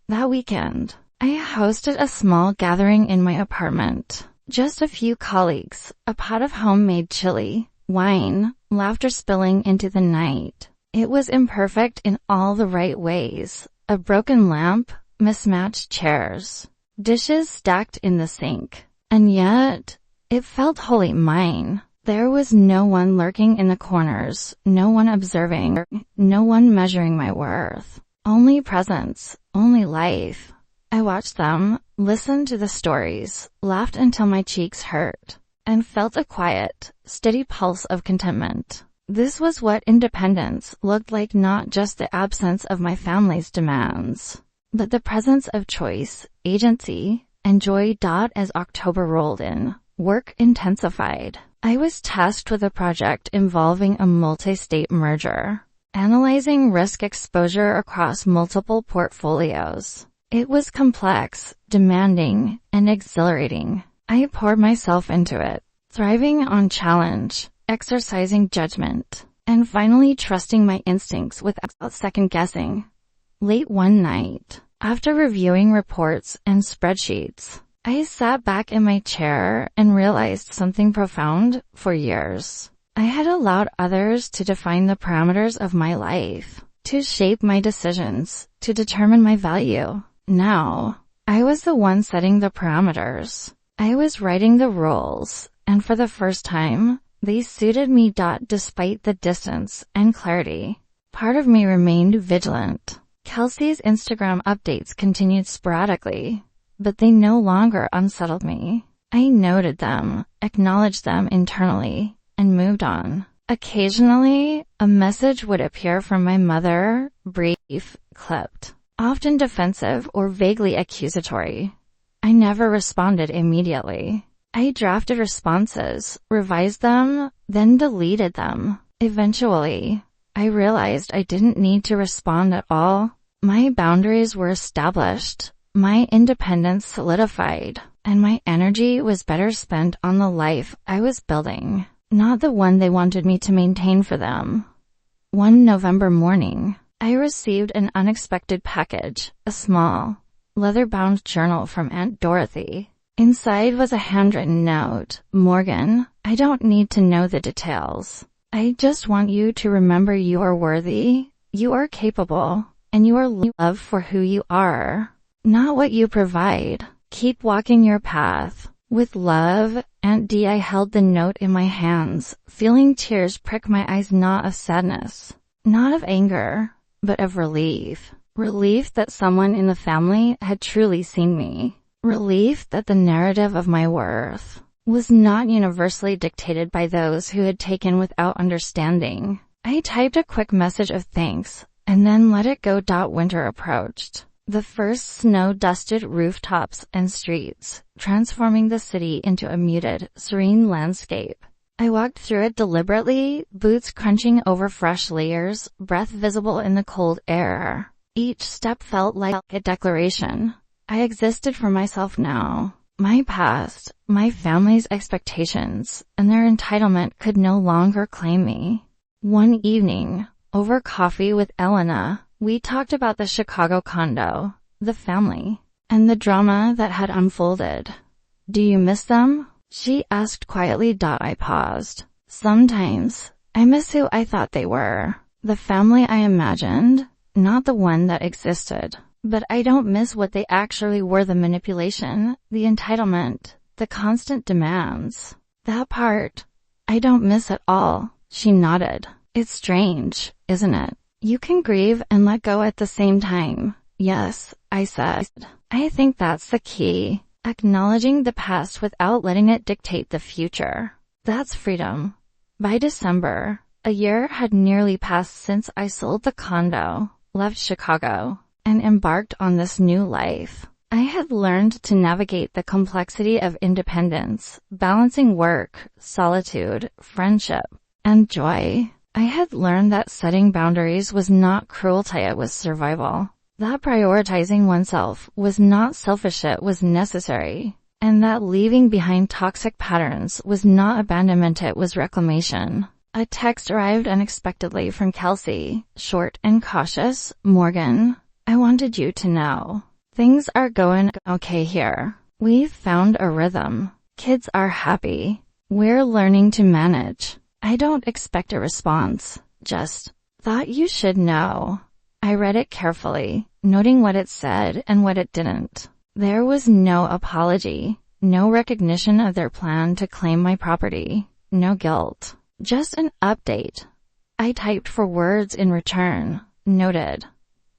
That weekend, I hosted a small gathering in my apartment. Just a few colleagues, a pot of homemade chili, wine, laughter spilling into the night. It was imperfect in all the right ways. A broken lamp, mismatched chairs, dishes stacked in the sink. And yet, it felt wholly mine. There was no one lurking in the corners, no one observing, no one measuring my worth. Only presence, only life. I watched them, listened to the stories, laughed until my cheeks hurt, and felt a quiet, steady pulse of contentment. This was what independence looked like, not just the absence of my family's demands, but the presence of choice, agency, and joy. As October rolled in, work intensified. I was tasked with a project involving a multi-state merger, analyzing risk exposure across multiple portfolios. It was complex, demanding, and exhilarating. I poured myself into it, thriving on challenge, exercising judgment, and finally trusting my instincts without second-guessing. Late one night, after reviewing reports and spreadsheets, I sat back in my chair and realized something profound. For years, I had allowed others to define the parameters of my life, to shape my decisions, to determine my value. Now, I was the one setting the parameters. I was writing the rules, and for the first time, they suited me. Despite the distance and clarity, part of me remained vigilant. Kelsey's Instagram updates continued sporadically, but they no longer unsettled me. I noted them, acknowledged them internally, and moved on. Occasionally, a message would appear from my mother, brief, clipped, often defensive or vaguely accusatory. I never responded immediately. I drafted responses, revised them, then deleted them. Eventually, I realized I didn't need to respond at all. My boundaries were established, my independence solidified, and my energy was better spent on the life I was building, not the one they wanted me to maintain for them. One November morning, I received an unexpected package, a small, leather-bound journal from Aunt Dorothy. Inside was a handwritten note. "Morgan, I don't need to know the details. I just want you to remember you are worthy, you are capable, and you are loved for who you are, not what you provide. Keep walking your path. With love, Aunt D." I held the note in my hands, feeling tears prick my eyes, not of sadness, not of anger, but of relief. Relief that someone in the family had truly seen me. Relief that the narrative of my worth was not universally dictated by those who had taken without understanding. I typed a quick message of thanks, and then let it go. Winter approached. The first snow dusted rooftops and streets, transforming the city into a muted, serene landscape. I walked through it deliberately, boots crunching over fresh layers, breath visible in the cold air. Each step felt like a declaration. I existed for myself now. My past, my family's expectations, and their entitlement could no longer claim me. One evening, over coffee with Elena, we talked about the Chicago condo, the family, and the drama that had unfolded. "Do you miss them?" she asked quietly. I paused. "Sometimes, I miss who I thought they were. The family I imagined, not the one that existed. But I don't miss what they actually were: the manipulation, the entitlement, the constant demands. That part, I don't miss at all." She nodded. "It's strange, isn't it? You can grieve and let go at the same time." "Yes," I said. I think that's the key. Acknowledging the past without letting it dictate the future. That's freedom. By December, a year had nearly passed since I sold the condo, left Chicago, and embarked on this new life. I had learned to navigate the complexity of independence, balancing work, solitude, friendship, and joy. I had learned that setting boundaries was not cruelty, it was survival. That prioritizing oneself was not selfish, it was necessary. And that leaving behind toxic patterns was not abandonment, it was reclamation. A text arrived unexpectedly from Kelsey, short and cautious. Morgan, I wanted you to know. Things are going okay here. We've found a rhythm. Kids are happy. We're learning to manage. I don't expect a response. Just thought you should know. I read it carefully, noting what it said and what it didn't. There was no apology, no recognition of their plan to claim my property, no guilt. Just an update. I typed for words in return. Noted.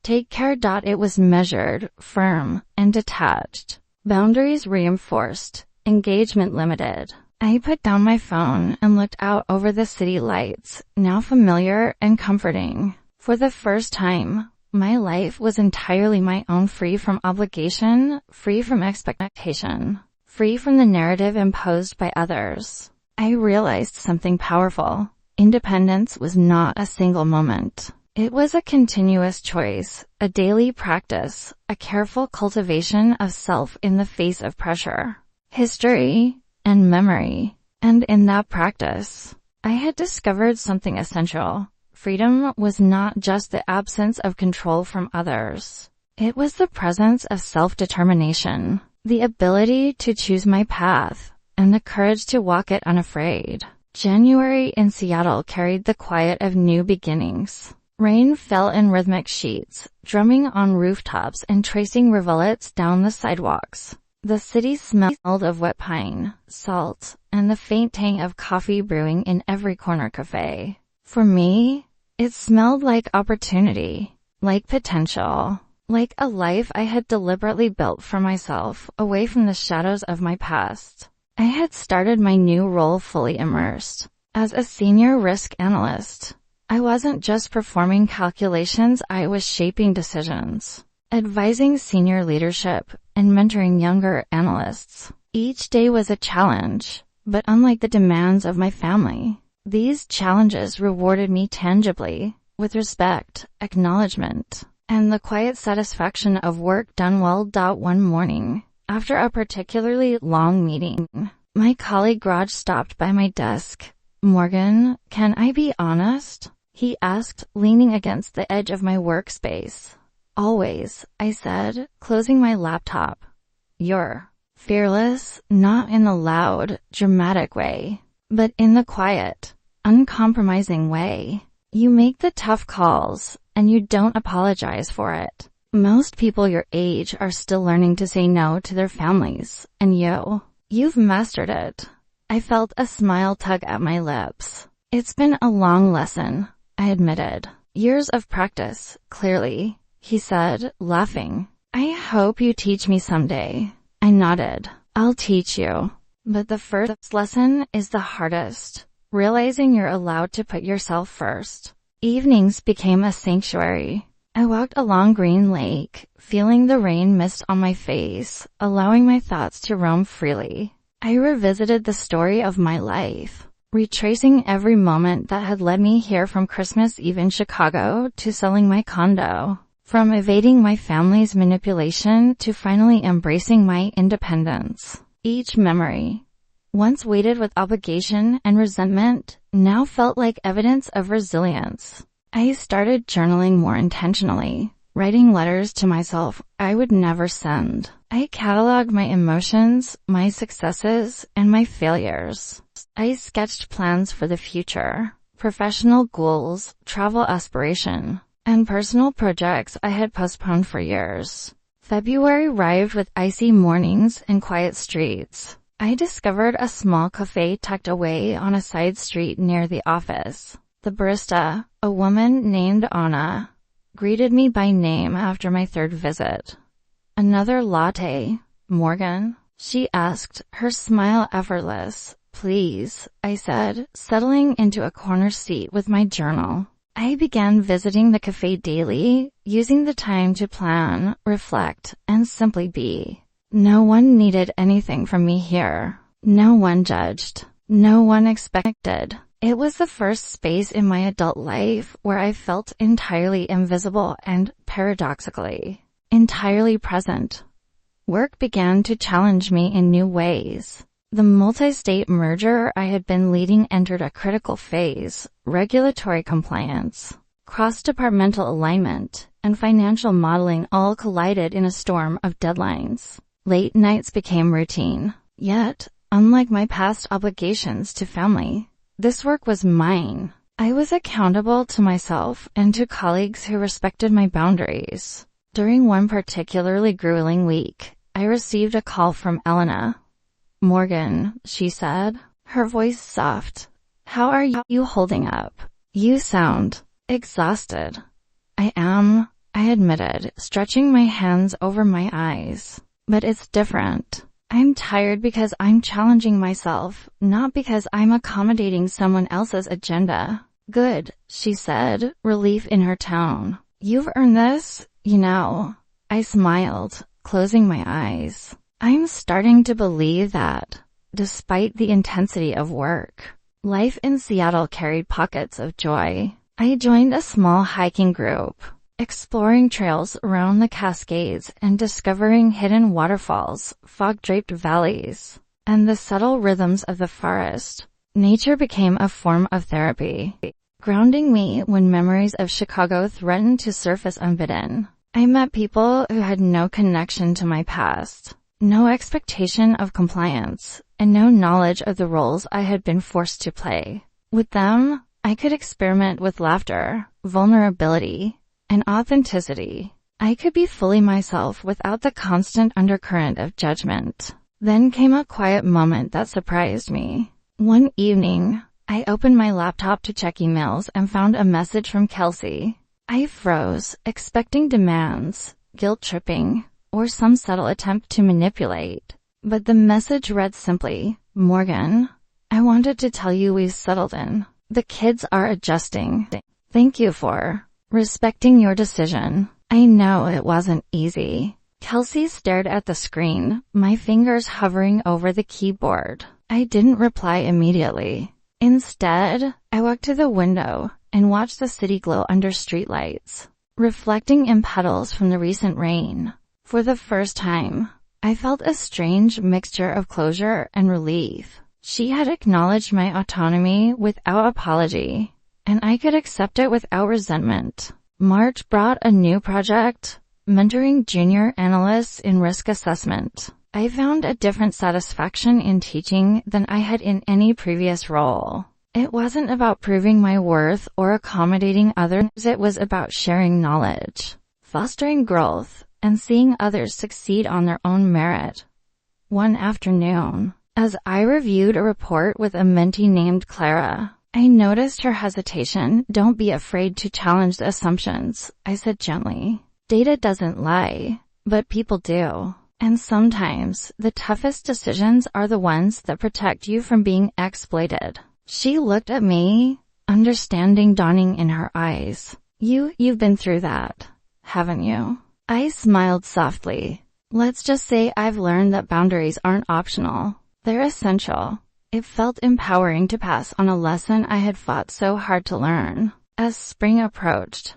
Take care. It was measured, firm, and detached. Boundaries reinforced. Engagement limited. I put down my phone and looked out over the city lights, now familiar and comforting. For the first time, my life was entirely my own, free from obligation, free from expectation, free from the narrative imposed by others. I realized something powerful. Independence was not a single moment. It was a continuous choice, a daily practice, a careful cultivation of self in the face of pressure, history, and memory. And in that practice, I had discovered something essential. Freedom was not just the absence of control from others. It was the presence of self-determination, the ability to choose my path, and the courage to walk it unafraid. January in Seattle carried the quiet of new beginnings. Rain fell in rhythmic sheets, drumming on rooftops and tracing rivulets down the sidewalks. The city smelled of wet pine, salt, and the faint tang of coffee brewing in every corner cafe. For me, it smelled like opportunity, like potential, like a life I had deliberately built for myself, away from the shadows of my past. I had started my new role fully immersed. As a senior risk analyst, I wasn't just performing calculations, I was shaping decisions, advising senior leadership, and mentoring younger analysts. Each day was a challenge, but unlike the demands of my family, these challenges rewarded me tangibly, with respect, acknowledgement, and the quiet satisfaction of work done well. One morning, after a particularly long meeting, my colleague Raj stopped by my desk. Morgan, can I be honest? He asked, leaning against the edge of my workspace. Always, I said, closing my laptop. You're fearless, not in the loud, dramatic way, but in the quiet, uncompromising way. You make the tough calls, and you don't apologize for it. Most people your age are still learning to say no to their families, and you've mastered it. I felt a smile tug at my lips. It's been a long lesson, I admitted. Years of practice, clearly, he said, laughing. I hope you teach me someday. I nodded. I'll teach you. But the first lesson is the hardest. Realizing you're allowed to put yourself first. Evenings became a sanctuary. I walked along Green Lake, feeling the rain mist on my face, allowing my thoughts to roam freely. I revisited the story of my life, retracing every moment that had led me here, from Christmas Eve in Chicago to selling my condo, from evading my family's manipulation to finally embracing my independence. Each memory, once weighted with obligation and resentment, now felt like evidence of resilience. I started journaling more intentionally, writing letters to myself I would never send. I cataloged my emotions, my successes, and my failures. I sketched plans for the future, professional goals, travel aspiration, and personal projects I had postponed for years. February arrived with icy mornings and quiet streets. I discovered a small cafe tucked away on a side street near the office. The barista, a woman named Anna, greeted me by name after my third visit. Another latte, Morgan? She asked, her smile effortless. Please, I said, settling into a corner seat with my journal. I began visiting the cafe daily, using the time to plan, reflect, and simply be. No one needed anything from me here. No one judged. No one expected. It was the first space in my adult life where I felt entirely invisible and, paradoxically, entirely present. Work began to challenge me in new ways. The multi-state merger I had been leading entered a critical phase. Regulatory compliance, cross-departmental alignment, and financial modeling all collided in a storm of deadlines. Late nights became routine. Yet, unlike my past obligations to family, this work was mine. I was accountable to myself and to colleagues who respected my boundaries. During one particularly grueling week, I received a call from Elena. Morgan, she said, her voice soft. How are you holding up? You sound exhausted. I am, I admitted, stretching my hands over my eyes. But it's different. I'm tired because I'm challenging myself, not because I'm accommodating someone else's agenda. Good, she said, relief in her tone. You've earned this, you know. I smiled, closing my eyes. I'm starting to believe that, despite the intensity of work, life in Seattle carried pockets of joy. I joined a small hiking group, exploring trails around the Cascades and discovering hidden waterfalls, fog-draped valleys, and the subtle rhythms of the forest. Nature became a form of therapy, grounding me when memories of Chicago threatened to surface unbidden. I met people who had no connection to my past, no expectation of compliance, and no knowledge of the roles I had been forced to play. With them, I could experiment with laughter, vulnerability, and authenticity. I could be fully myself without the constant undercurrent of judgment. Then came a quiet moment that surprised me. One evening, I opened my laptop to check emails and found a message from Kelsey. I froze, expecting demands, guilt-tripping, or some subtle attempt to manipulate. But the message read simply, Morgan, I wanted to tell you we've settled in. The kids are adjusting. Thank you for respecting your decision. I know it wasn't easy. Kelsey stared at the screen, my fingers hovering over the keyboard. I didn't reply immediately. Instead, I walked to the window and watched the city glow under streetlights, reflecting in puddles from the recent rain. For the first time, I felt a strange mixture of closure and relief. She had acknowledged my autonomy without apology, and I could accept it without resentment. March brought a new project, mentoring junior analysts in risk assessment. I found a different satisfaction in teaching than I had in any previous role. It wasn't about proving my worth or accommodating others, it was about sharing knowledge, fostering growth, and seeing others succeed on their own merit. One afternoon, as I reviewed a report with a mentee named Clara, I noticed her hesitation. Don't be afraid to challenge the assumptions, I said gently. Data doesn't lie, but people do. And sometimes, the toughest decisions are the ones that protect you from being exploited. She looked at me, understanding dawning in her eyes. You've been through that, haven't you? I smiled softly. Let's just say I've learned that boundaries aren't optional. They're essential. It felt empowering to pass on a lesson I had fought so hard to learn. As spring approached,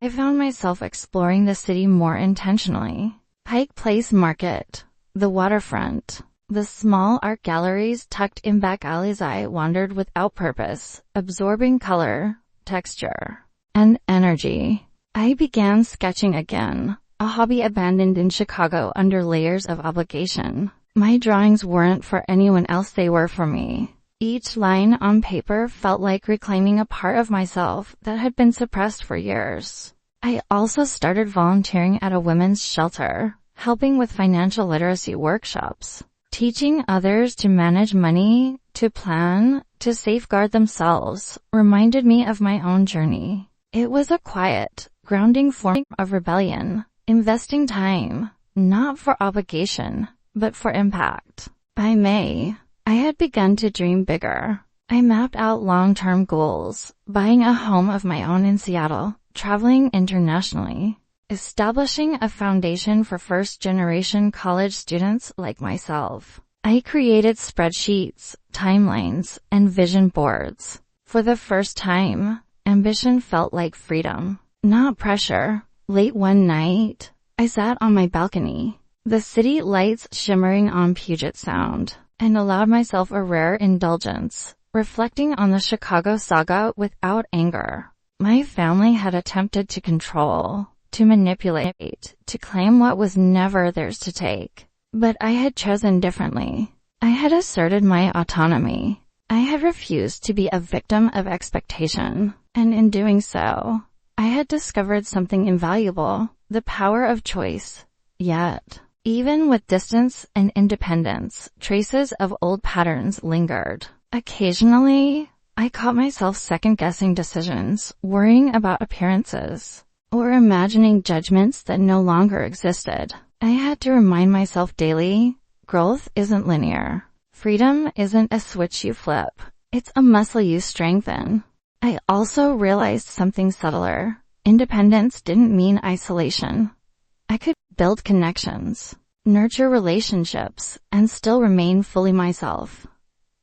I found myself exploring the city more intentionally. Pike Place Market, the waterfront, the small art galleries tucked in back alleys. I wandered without purpose, absorbing color, texture, and energy. I began sketching again, a hobby abandoned in Chicago under layers of obligation. My drawings weren't for anyone else, they were for me. Each line on paper felt like reclaiming a part of myself that had been suppressed for years. I also started volunteering at a women's shelter, helping with financial literacy workshops, teaching others to manage money, to plan, to safeguard themselves, reminded me of my own journey. It was a quiet, grounding form of rebellion, investing time, not for obligation, but for impact. By May, I had begun to dream bigger. I mapped out long-term goals, buying a home of my own in Seattle, traveling internationally, establishing a foundation for first-generation college students like myself. I created spreadsheets, timelines, and vision boards. For the first time, ambition felt like freedom, not pressure. Late one night, I sat on my balcony, the city lights shimmering on Puget Sound, and allowed myself a rare indulgence, reflecting on the Chicago saga without anger. My family had attempted to control, to manipulate, to claim what was never theirs to take. But I had chosen differently. I had asserted my autonomy. I had refused to be a victim of expectation, and in doing so, I had discovered something invaluable, the power of choice. Yet, even with distance and independence, traces of old patterns lingered. Occasionally, I caught myself second-guessing decisions, worrying about appearances, or imagining judgments that no longer existed. I had to remind myself daily, growth isn't linear. Freedom isn't a switch you flip. It's a muscle you strengthen. I also realized something subtler. Independence didn't mean isolation. I could build connections, nurture relationships, and still remain fully myself.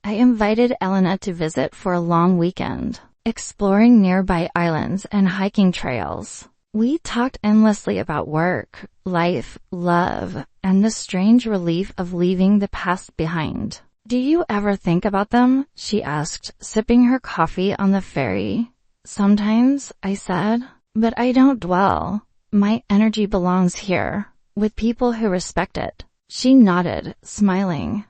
I invited Elena to visit for a long weekend, exploring nearby islands and hiking trails. We talked endlessly about work, life, love, and the strange relief of leaving the past behind. "Do you ever think about them?" she asked, sipping her coffee on the ferry. "Sometimes," I said, "but I don't dwell. My energy belongs here, with people who respect it." She nodded, smiling.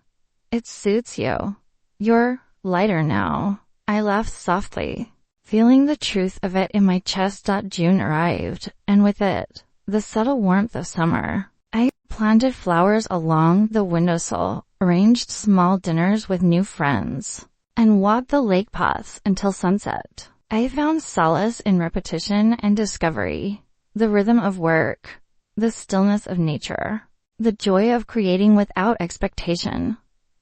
"It suits you. You're lighter now." I laughed softly, feeling the truth of it in my chest. June arrived, and with it, the subtle warmth of summer. I planted flowers along the windowsill, arranged small dinners with new friends, and walked the lake paths until sunset. I found solace in repetition and discovery, the rhythm of work, the stillness of nature, the joy of creating without expectation.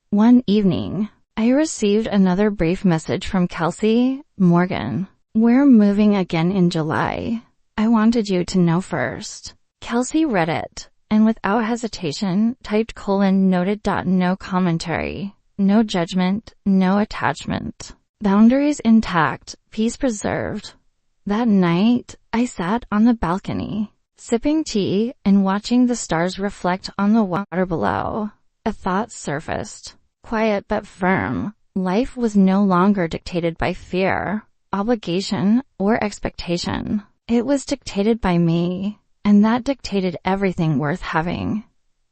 One evening, I received another brief message from Kelsey. "Morgan, we're moving again in July. I wanted you to know first." Kelsey read it, and without hesitation, typed :noted. No commentary, no judgment, no attachment. Boundaries intact, peace preserved. That night, I sat on the balcony, sipping tea and watching the stars reflect on the water below. A thought surfaced. Quiet but firm, life was no longer dictated by fear, obligation, or expectation. It was dictated by me, and that dictated everything worth having.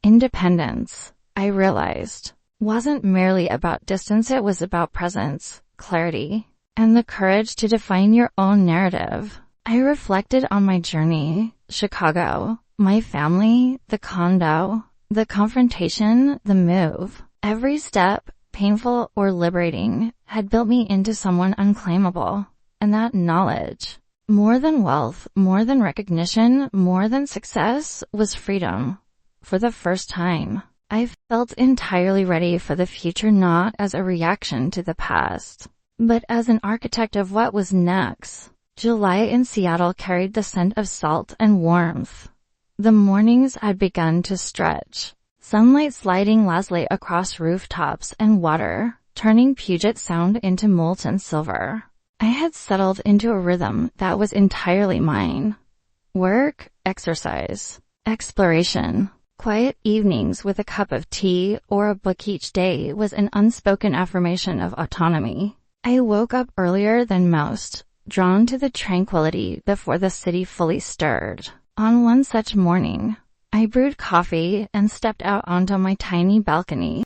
Independence, I realized, wasn't merely about distance. It was about presence, clarity, and the courage to define your own narrative. I reflected on my journey, Chicago, my family, the condo, the confrontation, the move. Every step, painful or liberating, had built me into someone unclaimable. And that knowledge, more than wealth, more than recognition, more than success, was freedom. For the first time, I felt entirely ready for the future, not as a reaction to the past, but as an architect of what was next. July in Seattle carried the scent of salt and warmth. The mornings had begun to stretch. Sunlight sliding lazily across rooftops and water, turning Puget Sound into molten silver. I had settled into a rhythm that was entirely mine. Work, exercise, exploration, quiet evenings with a cup of tea or a book each day was an unspoken affirmation of autonomy. I woke up earlier than most, drawn to the tranquility before the city fully stirred. On one such morning, I brewed coffee and stepped out onto my tiny balcony.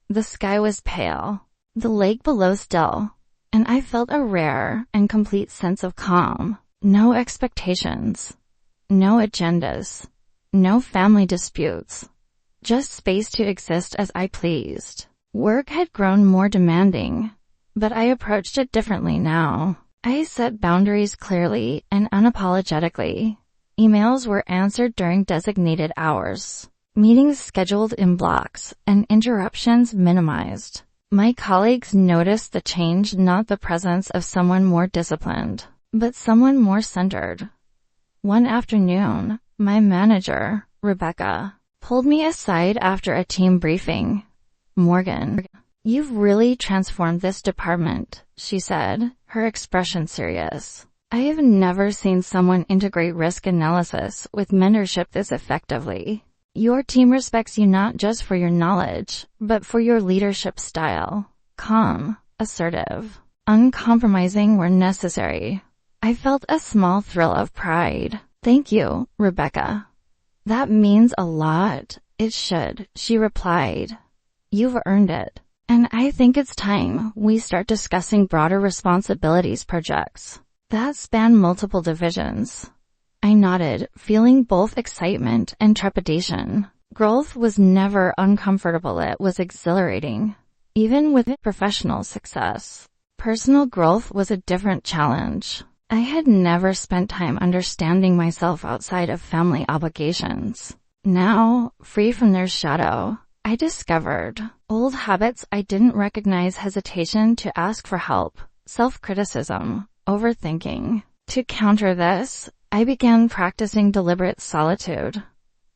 The sky was pale, the lake below still, and I felt a rare and complete sense of calm. No expectations, no agendas, no family disputes, just space to exist as I pleased. Work had grown more demanding, but I approached it differently now. I set boundaries clearly and unapologetically. Emails were answered during designated hours. meetings scheduled in blocks, and interruptions minimized. My colleagues noticed the change, not the presence of someone more disciplined, but someone more centered. One afternoon, my manager, Rebecca, pulled me aside after a team briefing. "Morgan, you've really transformed this department," she said, her expression serious. "I have never seen someone integrate risk analysis with mentorship this effectively. Your team respects you not just for your knowledge, but for your leadership style. Calm, assertive, uncompromising where necessary." I felt a small thrill of pride. "Thank you, Rebecca. That means a lot." "It should," she replied. "You've earned it. And I think it's time we start discussing broader responsibilities projects that span multiple divisions." I nodded, feeling both excitement and trepidation. Growth was never uncomfortable, it was exhilarating. Even with professional success, personal growth was a different challenge. I had never spent time understanding myself outside of family obligations. Now, free from their shadow, I discovered old habits I didn't recognize: hesitation to ask for help, self-criticism, overthinking. To counter this, I began practicing deliberate solitude.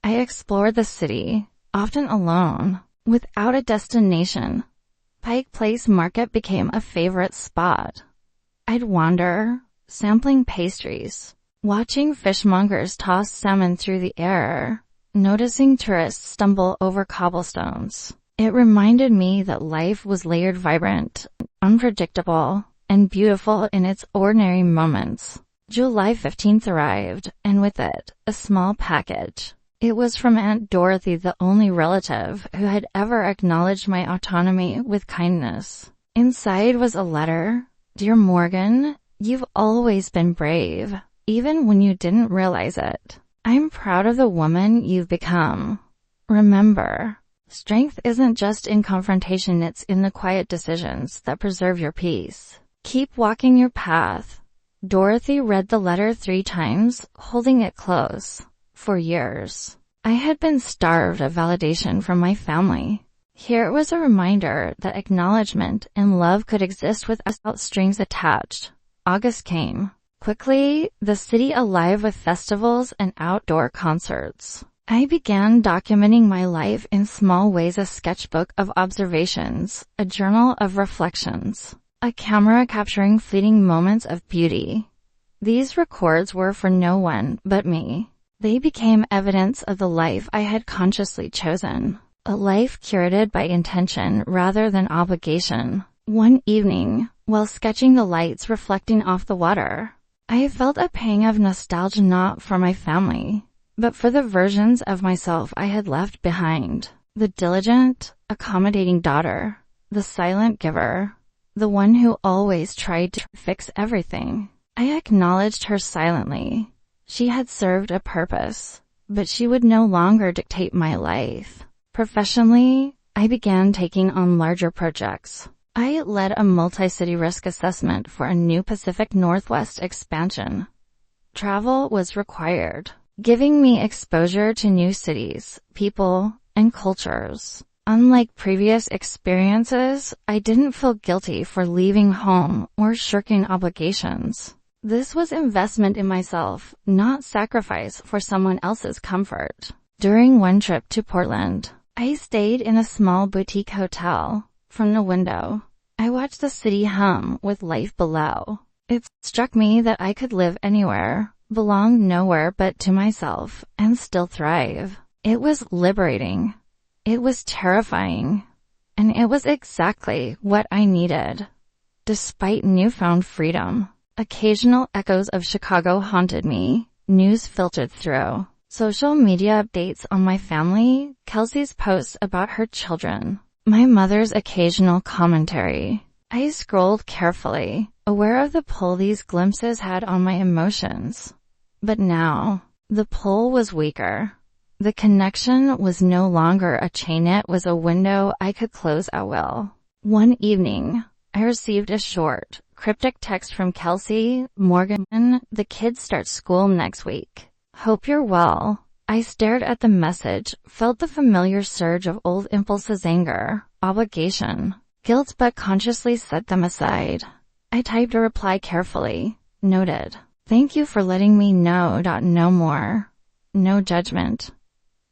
I explored the city, often alone, without a destination. Pike Place Market became a favorite spot. I'd wander, sampling pastries, watching fishmongers toss salmon through the air, noticing tourists stumble over cobblestones. It reminded me that life was layered, vibrant, unpredictable, and beautiful in its ordinary moments. July 15th arrived, and with it, a small package. It was from Aunt Dorothy, the only relative who had ever acknowledged my autonomy with kindness. Inside was a letter. "Dear Morgan, you've always been brave, even when you didn't realize it. I'm proud of the woman you've become. Remember, strength isn't just in confrontation, it's in the quiet decisions that preserve your peace. Keep walking your path." Dorothy read the letter 3 times, holding it close. For years, I had been starved of validation from my family. Here was a reminder that acknowledgement and love could exist without strings attached. August came. Quickly, the city alive with festivals and outdoor concerts. I began documenting my life in small ways: a sketchbook of observations, a journal of reflections, a camera capturing fleeting moments of beauty. These records were for no one but me. They became evidence of the life I had consciously chosen, a life curated by intention rather than obligation. One evening, while sketching the lights reflecting off the water, I felt a pang of nostalgia, not for my family, but for the versions of myself I had left behind. The diligent, accommodating daughter, the silent giver, the one who always tried to fix everything. I acknowledged her silently. She had served a purpose, but she would no longer dictate my life. Professionally, I began taking on larger projects. I led a multi-city risk assessment for a new Pacific Northwest expansion. Travel was required, giving me exposure to new cities, people, and cultures. Unlike previous experiences, I didn't feel guilty for leaving home or shirking obligations. This was investment in myself, not sacrifice for someone else's comfort. During one trip to Portland, I stayed in a small boutique hotel. From the window, I watched the city hum with life below. It struck me that I could live anywhere, belong nowhere but to myself, and still thrive. It was liberating. It was terrifying. And it was exactly what I needed. Despite newfound freedom, occasional echoes of Chicago haunted me. News filtered through. Social media updates on my family, Kelsey's posts about her children, my mother's occasional commentary. I scrolled carefully, aware of the pull these glimpses had on my emotions. But now, the pull was weaker. The connection was no longer a chain, it was a window I could close at will. One evening, I received a short, cryptic text from Kelsey. "Morgan, the kids start school next week. Hope you're well. I stared at the message, felt the familiar surge of old impulses, anger, obligation, guilt, but consciously set them aside. I typed a reply carefully. Noted. Thank you for letting me know. No more. No judgment.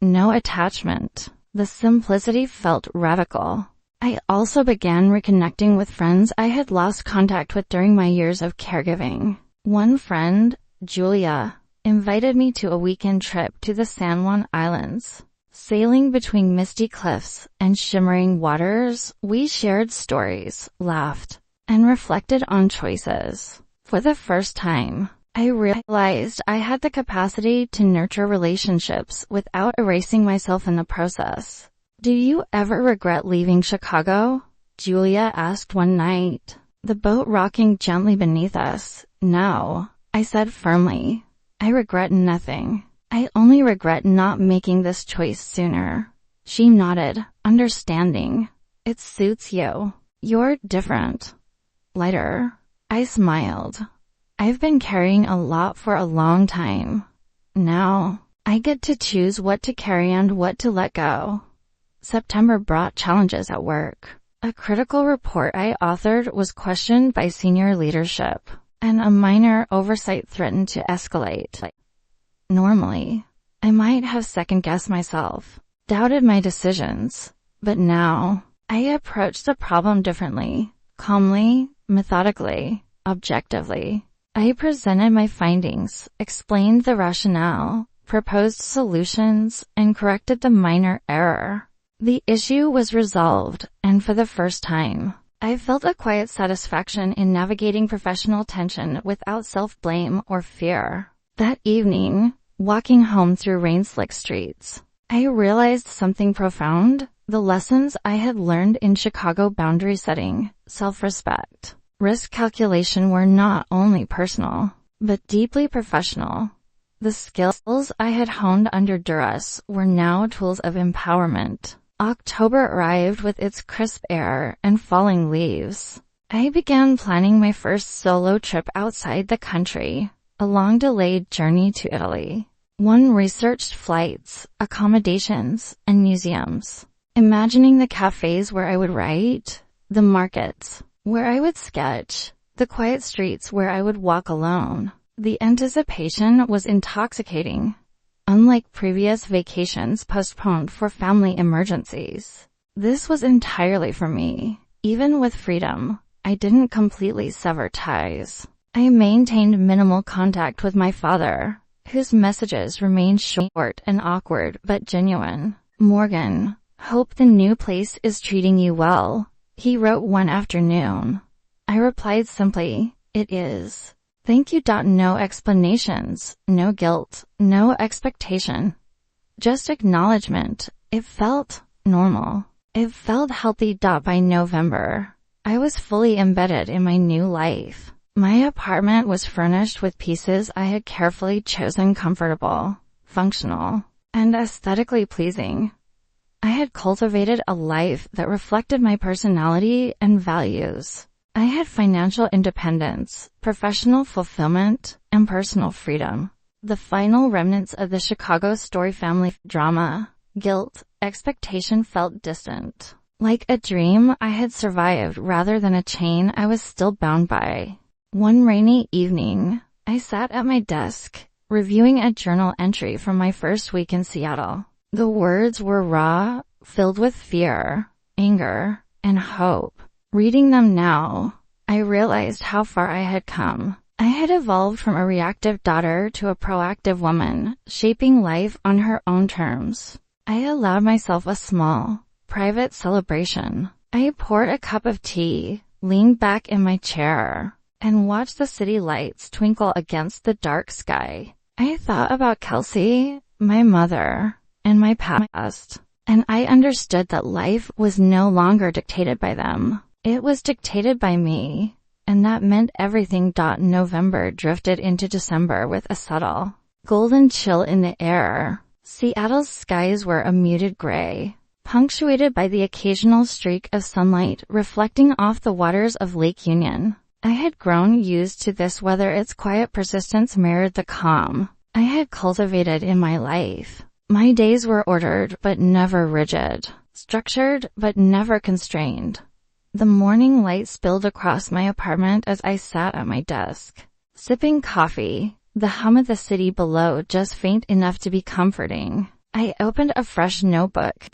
No attachment. The simplicity felt radical. I also began reconnecting with friends I had lost contact with during my years of caregiving. One friend, Julia, invited me to a weekend trip to the San Juan Islands. Sailing between misty cliffs and shimmering waters, we shared stories, laughed, and reflected on choices. For the first time, I realized I had the capacity to nurture relationships without erasing myself in the process. Do you ever regret leaving Chicago? Julia asked one night, the boat rocking gently beneath us. No, I said firmly. I regret nothing. I only regret not making this choice sooner. She nodded, understanding. It suits you. You're different. Lighter. I smiled. I've been carrying a lot for a long time. Now, I get to choose what to carry and what to let go. September brought challenges at work. A critical report I authored was questioned by senior leadership, and a minor oversight threatened to escalate. Normally, I might have second-guessed myself, doubted my decisions, but now, I approach the problem differently, calmly, methodically, objectively. I presented my findings, explained the rationale, proposed solutions, and corrected the minor error. The issue was resolved, and for the first time, I felt a quiet satisfaction in navigating professional tension without self-blame or fear. That evening, walking home through rain-slick streets, I realized something profound. The lessons I had learned in Chicago: boundary setting, self-respect, risk calculation were not only personal, but deeply professional. The skills I had honed under duress were now tools of empowerment. October arrived with its crisp air and falling leaves. I began planning my first solo trip outside the country, a long-delayed journey to Italy. One researched flights, accommodations, and museums, imagining the cafes where I would write, the markets where I would sketch, the quiet streets where I would walk alone. The anticipation was intoxicating. Unlike previous vacations postponed for family emergencies, this was entirely for me. Even with freedom, I didn't completely sever ties. I maintained minimal contact with my father, whose messages remained short and awkward but genuine. Morgan, hope the new place is treating you well, he wrote one afternoon. I replied simply, it is. Thank you. No explanations, no guilt, no expectation. Just acknowledgement. It felt normal. It felt healthy. By November, I was fully embedded in my new life. My apartment was furnished with pieces I had carefully chosen, comfortable, functional, and aesthetically pleasing. I had cultivated a life that reflected my personality and values. I had financial independence, professional fulfillment, and personal freedom. The final remnants of the Chicago story family drama, guilt, expectation felt distant. Like a dream I had survived rather than a chain I was still bound by. One rainy evening, I sat at my desk, reviewing a journal entry from my first week in Seattle. The words were raw, filled with fear, anger, and hope. Reading them now, I realized how far I had come. I had evolved from a reactive daughter to a proactive woman, shaping life on her own terms. I allowed myself a small, private celebration. I poured a cup of tea, leaned back in my chair, and watched the city lights twinkle against the dark sky. I thought about Kelsey, my mother, and my past, and I understood that life was no longer dictated by them. It was dictated by me, and that meant everything. November drifted into December with a subtle, golden chill in the air. Seattle's skies were a muted gray, punctuated by the occasional streak of sunlight reflecting off the waters of Lake Union. I had grown used to this weather. Its quiet persistence mirrored the calm, I had cultivated in my life. My days were ordered but never rigid, structured but never constrained. The morning light spilled across my apartment as I sat at my desk, sipping coffee, the hum of the city below just faint enough to be comforting. I opened a fresh notebook,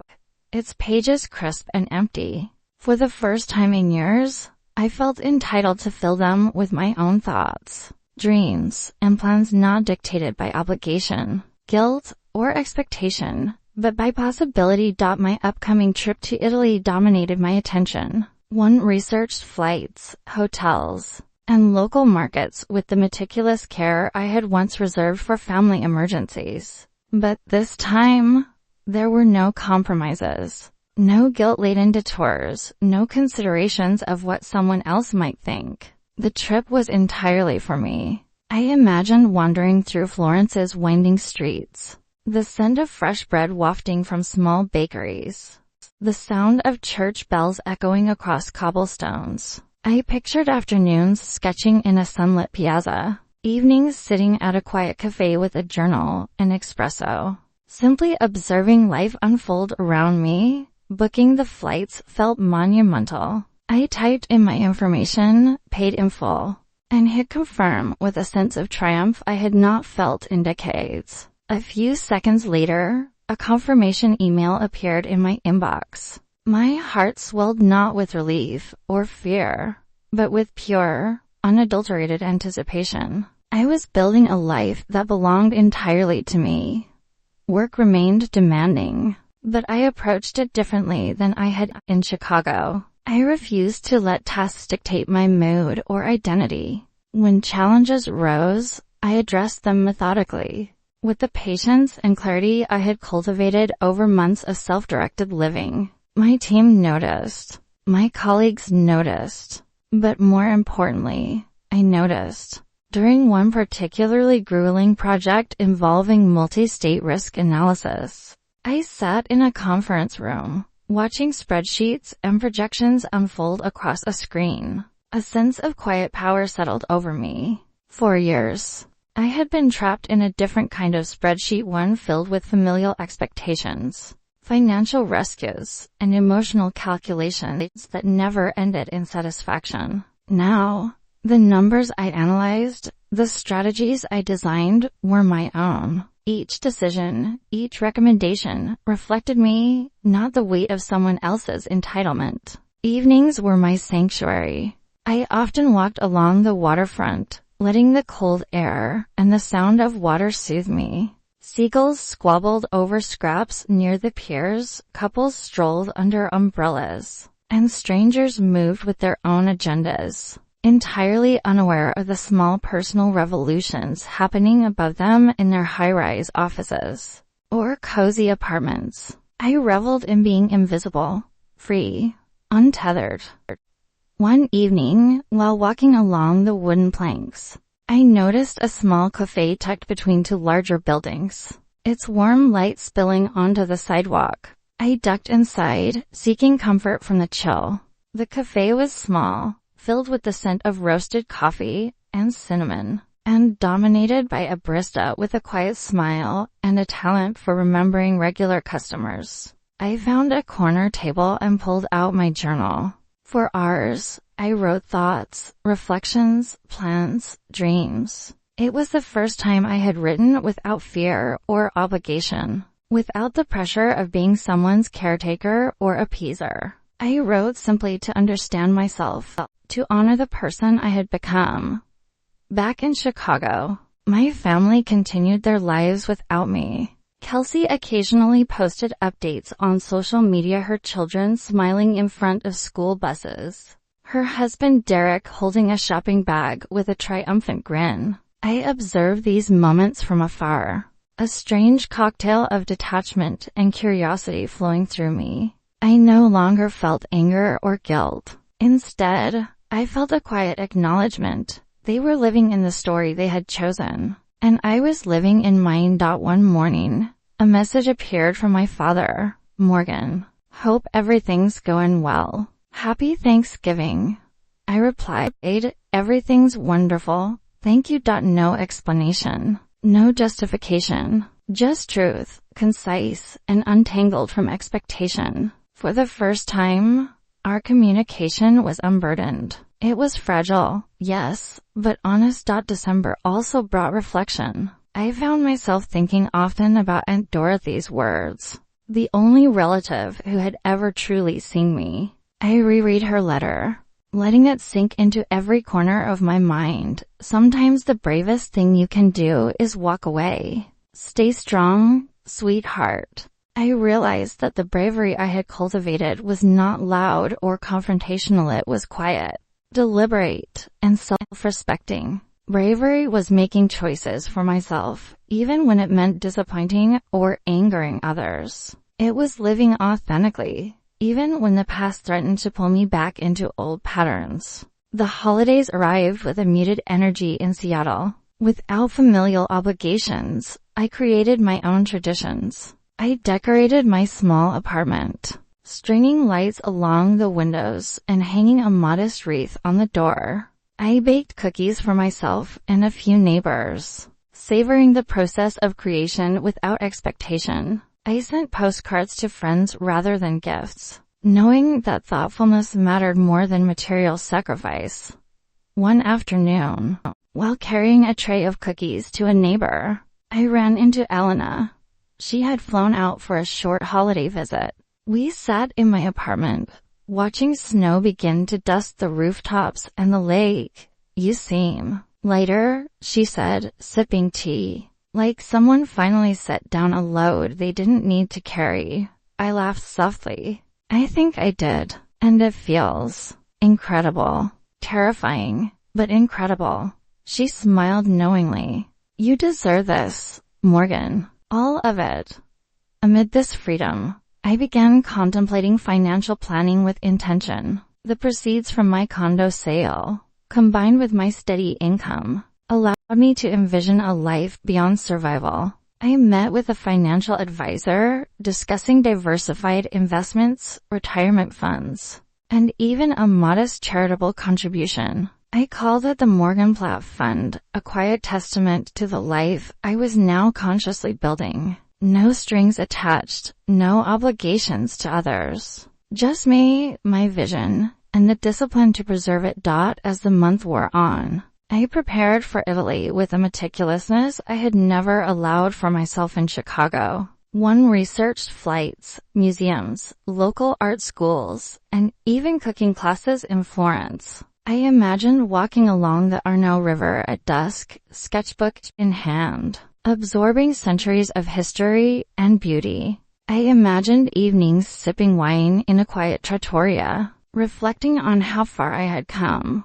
its pages crisp and empty. For the first time in years, I felt entitled to fill them with my own thoughts, dreams, and plans not dictated by obligation, guilt, or expectation, but by possibility. My upcoming trip to Italy dominated my attention. One researched flights, hotels, and local markets with the meticulous care I had once reserved for family emergencies. But this time, there were no compromises. No guilt-laden detours, no considerations of what someone else might think. The trip was entirely for me. I imagined wandering through Florence's winding streets, the scent of fresh bread wafting from small bakeries, the sound of church bells echoing across cobblestones. I pictured afternoons sketching in a sunlit piazza, evenings sitting at a quiet cafe with a journal and espresso, simply observing life unfold around me. Booking the flights felt monumental. I typed in my information, paid in full, and hit confirm with a sense of triumph I had not felt in decades. A few seconds later, a confirmation email appeared in my inbox. My heart swelled not with relief or fear, but with pure, unadulterated anticipation. I was building a life that belonged entirely to me. Work remained demanding, but I approached it differently than I had in Chicago. I refused to let tasks dictate my mood or identity. When challenges rose, I addressed them methodically, with the patience and clarity I had cultivated over months of self-directed living. My team noticed. My colleagues noticed. But more importantly, I noticed. During one particularly grueling project involving multi-state risk analysis, I sat in a conference room, watching spreadsheets and projections unfold across a screen. A sense of quiet power settled over me. For years, I had been trapped in a different kind of spreadsheet, one filled with familial expectations, financial rescues, and emotional calculations that never ended in satisfaction. Now, the numbers I analyzed, the strategies I designed, were my own. Each decision, each recommendation, reflected me, not the weight of someone else's entitlement. Evenings were my sanctuary. I often walked along the waterfront, letting the cold air and the sound of water soothe me. Seagulls squabbled over scraps near the piers, couples strolled under umbrellas, and strangers moved with their own agendas, entirely unaware of the small personal revolutions happening above them in their high-rise offices or cozy apartments. I reveled in being invisible, free, untethered. One evening, while walking along the wooden planks, I noticed a small cafe tucked between two larger buildings, its warm light spilling onto the sidewalk. I ducked inside, seeking comfort from the chill. The cafe was small, filled with the scent of roasted coffee and cinnamon, and dominated by a barista with a quiet smile and a talent for remembering regular customers. I found a corner table and pulled out my journal. For hours, I wrote thoughts, reflections, plans, dreams. It was the first time I had written without fear or obligation, without the pressure of being someone's caretaker or appeaser. I wrote simply to understand myself, to honor the person I had become. Back in Chicago, my family continued their lives without me. Kelsey occasionally posted updates on social media, her children smiling in front of school buses, her husband Derek holding a shopping bag with a triumphant grin. I observed these moments from afar, a strange cocktail of detachment and curiosity flowing through me. I no longer felt anger or guilt. Instead, I felt a quiet acknowledgement. They were living in the story they had chosen, and I was living in mine. One morning, a message appeared from my father. Morgan, hope everything's going well. Happy Thanksgiving. I replied, everything's wonderful. Thank you. No explanation. No justification. Just truth, concise and untangled from expectation. For the first time, our communication was unburdened. It was fragile, yes, but honest. December also brought reflection. I found myself thinking often about Aunt Dorothy's words, the only relative who had ever truly seen me. I reread her letter, letting it sink into every corner of my mind. Sometimes the bravest thing you can do is walk away. Stay strong, sweetheart. I realized that the bravery I had cultivated was not loud or confrontational. It was quiet, deliberate, and self-respecting. Bravery was making choices for myself, even when it meant disappointing or angering others. It was living authentically, even when the past threatened to pull me back into old patterns. The holidays arrived with a muted energy in Seattle. Without familial obligations, I created my own traditions. I decorated my small apartment, stringing lights along the windows and hanging a modest wreath on the door. I baked cookies for myself and a few neighbors, savoring the process of creation without expectation. I sent postcards to friends rather than gifts, knowing that thoughtfulness mattered more than material sacrifice. One afternoon, while carrying a tray of cookies to a neighbor, I ran into Elena. She had flown out for a short holiday visit. We sat in my apartment, watching snow begin to dust the rooftops and the lake. "You seem lighter," she said, sipping tea, like someone finally set down a load they didn't need to carry. I laughed softly. "I think I did, and it feels incredible. Terrifying, but incredible." She smiled knowingly. "You deserve this, Morgan. All of it." Amid this freedom, I began contemplating financial planning with intention. The proceeds from my condo sale, combined with my steady income, allowed me to envision a life beyond survival. I met with a financial advisor, discussing diversified investments, retirement funds, and even a modest charitable contribution. I called it the Morgenblatt Fund, a quiet testament to the life I was now consciously building. No strings attached, no obligations to others. Just me, my vision, and the discipline to preserve it. As the month wore on, I prepared for Italy with a meticulousness I had never allowed for myself in Chicago. One researched flights, museums, local art schools, and even cooking classes in Florence. I imagined walking along the Arno River at dusk, sketchbook in hand, absorbing centuries of history and beauty. I imagined evenings sipping wine in a quiet trattoria, reflecting on how far I had come.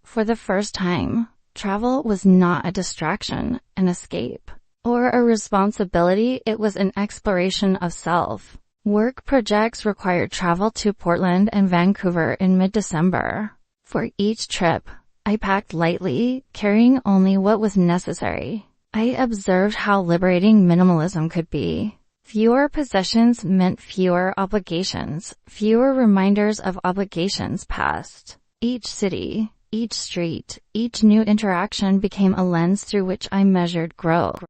For the first time, travel was not a distraction, an escape, or a responsibility. It was an exploration of self. Work projects required travel to Portland and Vancouver in mid-December. For each trip, I packed lightly, carrying only what was necessary. I observed how liberating minimalism could be. Fewer possessions meant fewer obligations, fewer reminders of obligations past. Each city, each street, each new interaction became a lens through which I measured growth.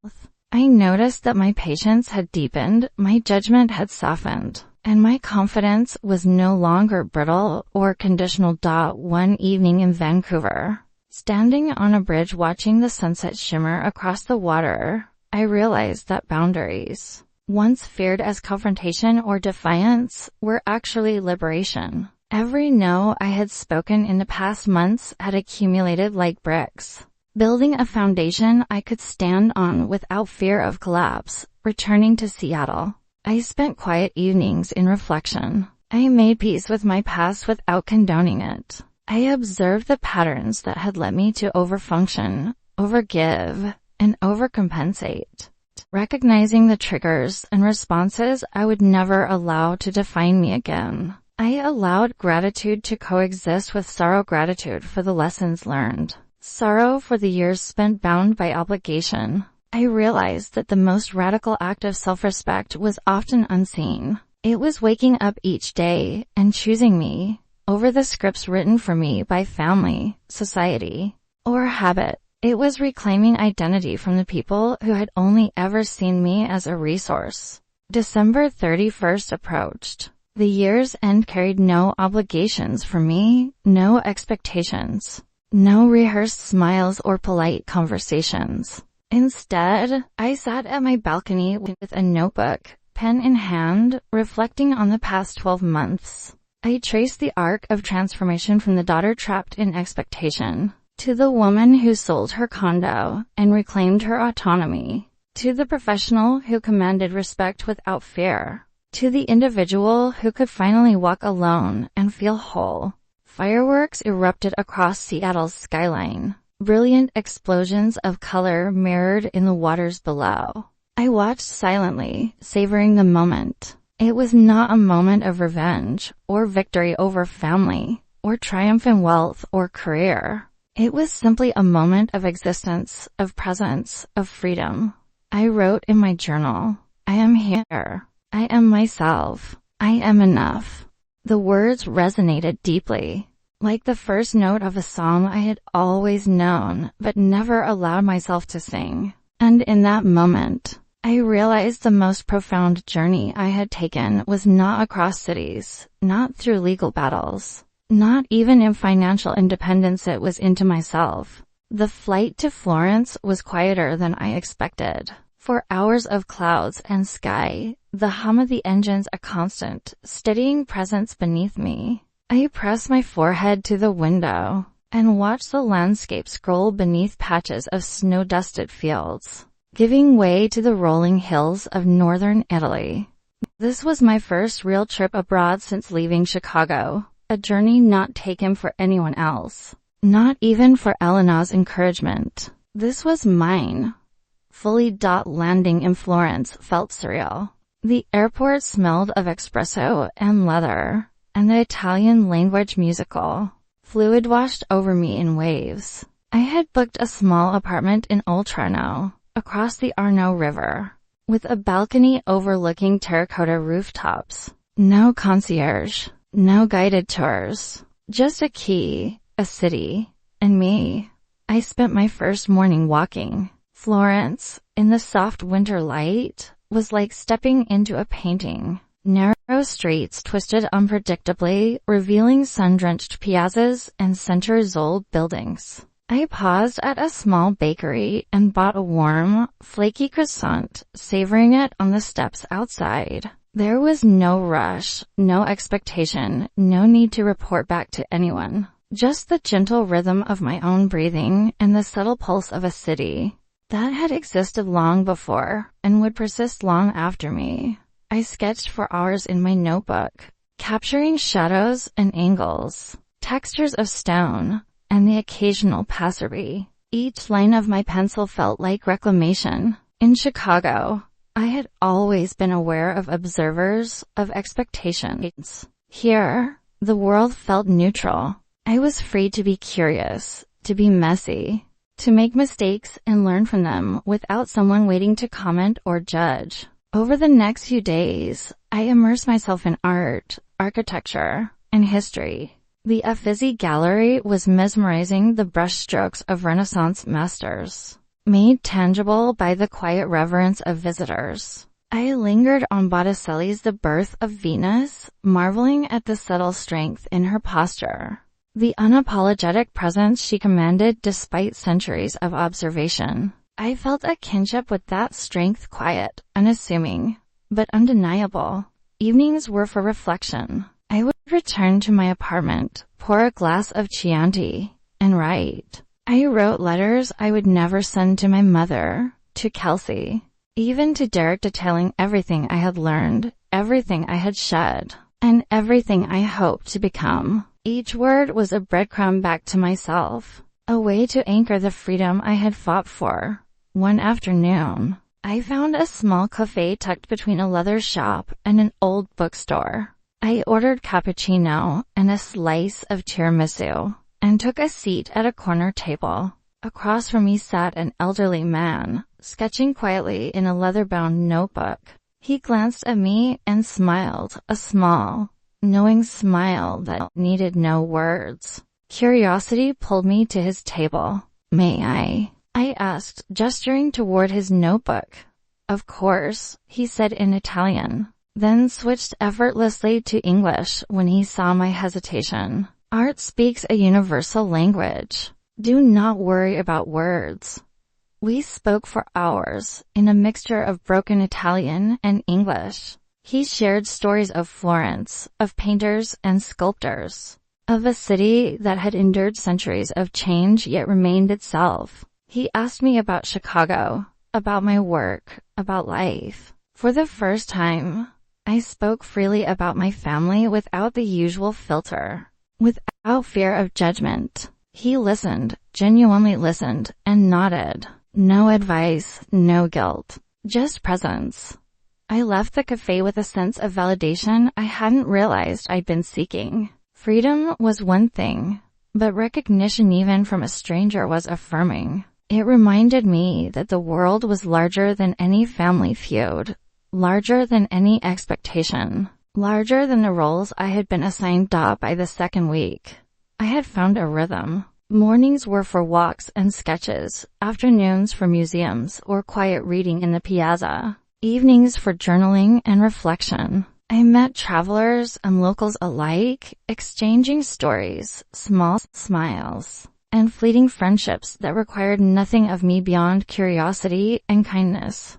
I noticed that my patience had deepened, my judgment had softened, and my confidence was no longer brittle or conditional. One evening in Vancouver, standing on a bridge watching the sunset shimmer across the water, I realized that boundaries, once feared as confrontation or defiance, were actually liberation. Every no I had spoken in the past months had accumulated like bricks, building a foundation I could stand on without fear of collapse. Returning to Seattle, I spent quiet evenings in reflection. I made peace with my past without condoning it. I observed the patterns that had led me to overfunction, overgive, and overcompensate, recognizing the triggers and responses I would never allow to define me again. I allowed gratitude to coexist with sorrow, gratitude for the lessons learned, sorrow for the years spent bound by obligation. I realized that the most radical act of self-respect was often unseen. It was waking up each day and choosing me over the scripts written for me by family, society, or habit. It was reclaiming identity from the people who had only ever seen me as a resource. December 31st approached. The year's end carried no obligations for me, no expectations, no rehearsed smiles or polite conversations. Instead, I sat at my balcony with a notebook, pen in hand, reflecting on the past 12 months. I traced the arc of transformation from the daughter trapped in expectation, to the woman who sold her condo and reclaimed her autonomy, to the professional who commanded respect without fear, to the individual who could finally walk alone and feel whole. Fireworks erupted across Seattle's skyline, brilliant explosions of color mirrored in the waters below. I watched silently, savoring the moment. It was not a moment of revenge, or victory over family, or triumph in wealth or career. It was simply a moment of existence, of presence, of freedom. I wrote in my journal, "I am here. I am myself. I am enough." The words resonated deeply, like the first note of a song I had always known but never allowed myself to sing. And in that moment, I realized the most profound journey I had taken was not across cities, not through legal battles, not even in financial independence. It was into myself. The flight to Florence was quieter than I expected. For hours of clouds and sky, the hum of the engines a constant, steadying presence beneath me. I pressed my forehead to the window and watched the landscape scroll beneath patches of snow-dusted fields, giving way to the rolling hills of northern Italy. This was my first real trip abroad since leaving Chicago, a journey not taken for anyone else, not even for Elena's encouragement. This was mine. Fully. Landing in Florence felt surreal. The airport smelled of espresso and leather, and the Italian language musical fluid washed over me in waves. I had booked a small apartment in Oltrarno, across the Arno River, with a balcony overlooking terracotta rooftops. No concierge, no guided tours, just a key, a city, and me. I spent my first morning walking. Florence, in the soft winter light, was like stepping into a painting. Narrow streets twisted unpredictably, revealing sun-drenched piazzas and centuries-old buildings. I paused at a small bakery and bought a warm, flaky croissant, savoring it on the steps outside. There was no rush, no expectation, no need to report back to anyone. Just the gentle rhythm of my own breathing and the subtle pulse of a city that had existed long before and would persist long after me. I sketched for hours in my notebook, capturing shadows and angles, textures of stone, and the occasional passerby. Each line of my pencil felt like reclamation. In Chicago, I had always been aware of observers, of expectations. Here, the world felt neutral. I was free to be curious, to be messy, to make mistakes and learn from them without someone waiting to comment or judge. Over the next few days, I immersed myself in art, architecture, and history. The Uffizi Gallery was mesmerizing, the brushstrokes of Renaissance masters, made tangible by the quiet reverence of visitors. I lingered on Botticelli's The Birth of Venus, marveling at the subtle strength in her posture, the unapologetic presence she commanded despite centuries of observation. I felt a kinship with that strength, quiet, unassuming, but undeniable. Evenings were for reflection. I would return to my apartment, pour a glass of Chianti, and write. I wrote letters I would never send to my mother, to Kelsey, even to Derek, detailing everything I had learned, everything I had shed, and everything I hoped to become. Each word was a breadcrumb back to myself, a way to anchor the freedom I had fought for. One afternoon, I found a small cafe tucked between a leather shop and an old bookstore. I ordered cappuccino and a slice of tiramisu, and took a seat at a corner table. Across from me sat an elderly man, sketching quietly in a leather-bound notebook. He glanced at me and smiled, a small, knowing smile that needed no words. Curiosity pulled me to his table. May I? I asked, gesturing toward his notebook. Of course, he said in Italian, then switched effortlessly to English when he saw my hesitation. Art speaks a universal language. Do not worry about words. We spoke for hours, in a mixture of broken Italian and English. He shared stories of Florence, of painters and sculptors, of a city that had endured centuries of change yet remained itself. He asked me about Chicago, about my work, about life. For the first time, I spoke freely about my family without the usual filter, without fear of judgment. He listened, genuinely listened, and nodded. No advice, no guilt, just presence. I left the cafe with a sense of validation I hadn't realized I'd been seeking. Freedom was one thing, but recognition even from a stranger was affirming. It reminded me that the world was larger than any family feud, larger than any expectation, larger than the roles I had been assigned by the second week. I had found a rhythm. Mornings were for walks and sketches, afternoons for museums or quiet reading in the piazza, evenings for journaling and reflection. I met travelers and locals alike, exchanging stories, small smiles, and fleeting friendships that required nothing of me beyond curiosity and kindness.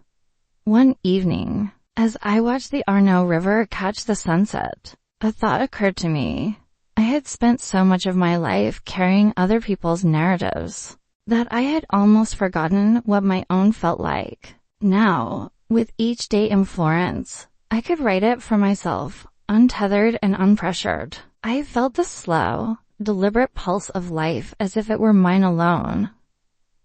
One evening, as I watched the Arno River catch the sunset, a thought occurred to me. I had spent so much of my life carrying other people's narratives that I had almost forgotten what my own felt like. Now, with each day in Florence, I could write it for myself, untethered and unpressured. I felt the slow, deliberate pulse of life as if it were mine alone.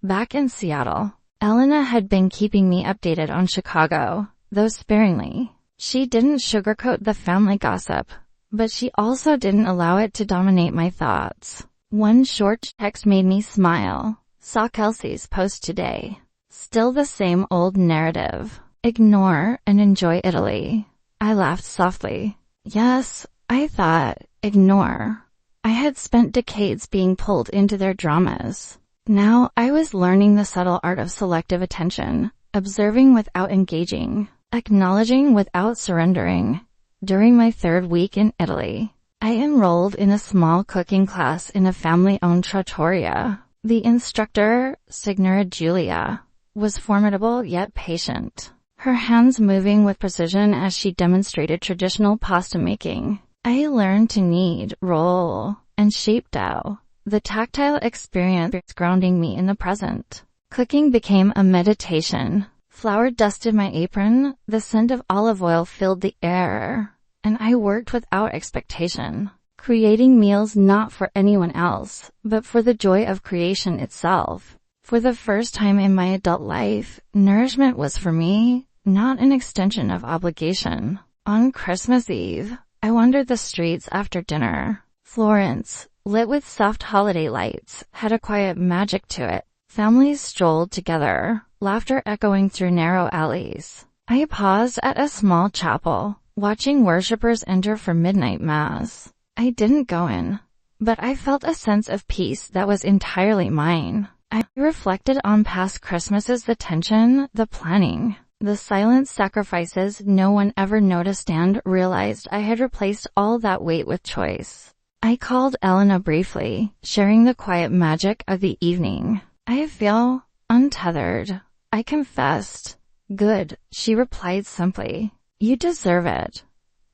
Back in Seattle, Elena had been keeping me updated on Chicago, though sparingly. She didn't sugarcoat the family gossip, but she also didn't allow it to dominate my thoughts. One short text made me smile. Saw Kelsey's post today. Still the same old narrative. Ignore and enjoy Italy. I laughed softly. Yes, I thought, ignore. I had spent decades being pulled into their dramas. Now I was learning the subtle art of selective attention, observing without engaging, acknowledging without surrendering. During my third week in Italy, I enrolled in a small cooking class in a family-owned trattoria. The instructor, Signora Giulia, was formidable yet patient, her hands moving with precision as she demonstrated traditional pasta making. I learned to knead, roll, and shape dough, the tactile experience grounding me in the present. Cooking became a meditation. Flour dusted my apron, the scent of olive oil filled the air, and I worked without expectation, creating meals not for anyone else, but for the joy of creation itself. For the first time in my adult life, nourishment was for me, not an extension of obligation. On Christmas Eve, I wandered the streets after dinner. Florence, lit with soft holiday lights, had a quiet magic to it. Families strolled together, laughter echoing through narrow alleys. I paused at a small chapel, watching worshippers enter for midnight mass. I didn't go in, but I felt a sense of peace that was entirely mine. I reflected on past Christmases, the tension, the planning, the silent sacrifices no one ever noticed, and realized I had replaced all that weight with choice. I called Elena briefly, sharing the quiet magic of the evening. I feel untethered, I confessed. Good, she replied simply. You deserve it.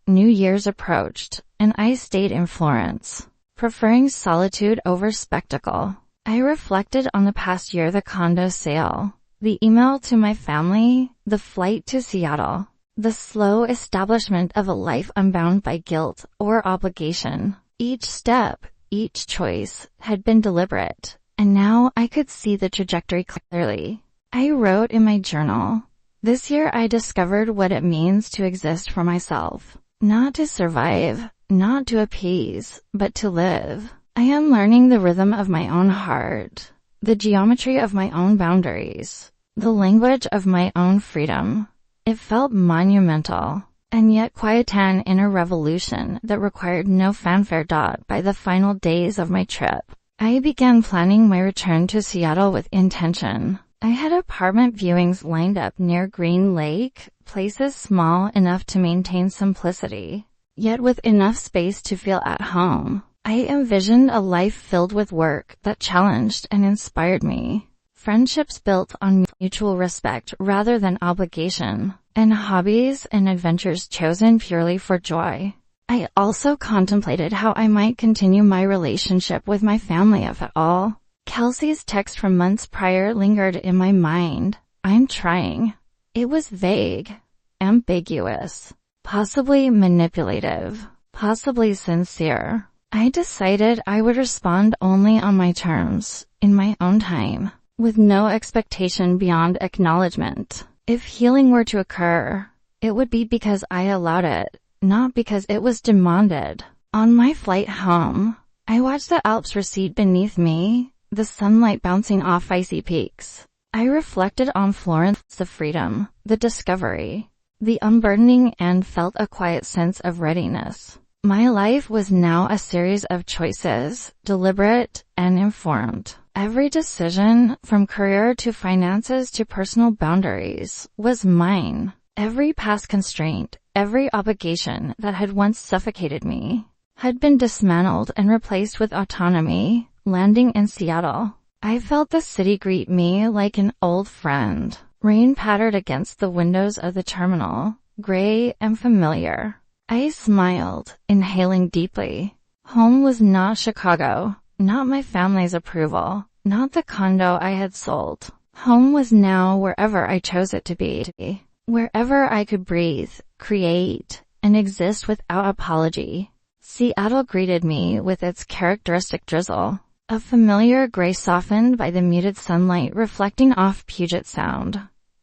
New Year's approached, and I stayed in Florence, preferring solitude over spectacle. I reflected on the past year, the condo sale, the email to my family, the flight to Seattle, the slow establishment of a life unbound by guilt or obligation. Each step, each choice, had been deliberate, and now I could see the trajectory clearly. I wrote in my journal, this year I discovered what it means to exist for myself. Not to survive, not to appease, but to live. I am learning the rhythm of my own heart, the geometry of my own boundaries, the language of my own freedom. It felt monumental, and yet quiet, an inner revolution that required no fanfare. By the final days of my trip, I began planning my return to Seattle with intention. I had apartment viewings lined up near Green Lake, places small enough to maintain simplicity, yet with enough space to feel at home. I envisioned a life filled with work that challenged and inspired me, friendships built on mutual respect rather than obligation, and hobbies and adventures chosen purely for joy. I also contemplated how I might continue my relationship with my family if at all. Kelsey's text from months prior lingered in my mind. "I'm trying." It was vague, ambiguous, possibly manipulative, possibly sincere. I decided I would respond only on my terms, in my own time, with no expectation beyond acknowledgement. If healing were to occur, it would be because I allowed it, not because it was demanded. On my flight home, I watched the Alps recede beneath me, the sunlight bouncing off icy peaks. I reflected on Florence, the freedom, the discovery, the unburdening, and felt a quiet sense of readiness. My life was now a series of choices, deliberate and informed. Every decision, from career to finances to personal boundaries, was mine. Every past constraint, every obligation that had once suffocated me, had been dismantled and replaced with autonomy. Landing in Seattle, I felt the city greet me like an old friend. Rain pattered against the windows of the terminal, gray and familiar. I smiled, inhaling deeply. Home was not Chicago, not my family's approval, not the condo I had sold. Home was now wherever I chose it to be. Wherever I could breathe, create, and exist without apology. Seattle greeted me with its characteristic drizzle, a familiar gray softened by the muted sunlight reflecting off Puget Sound.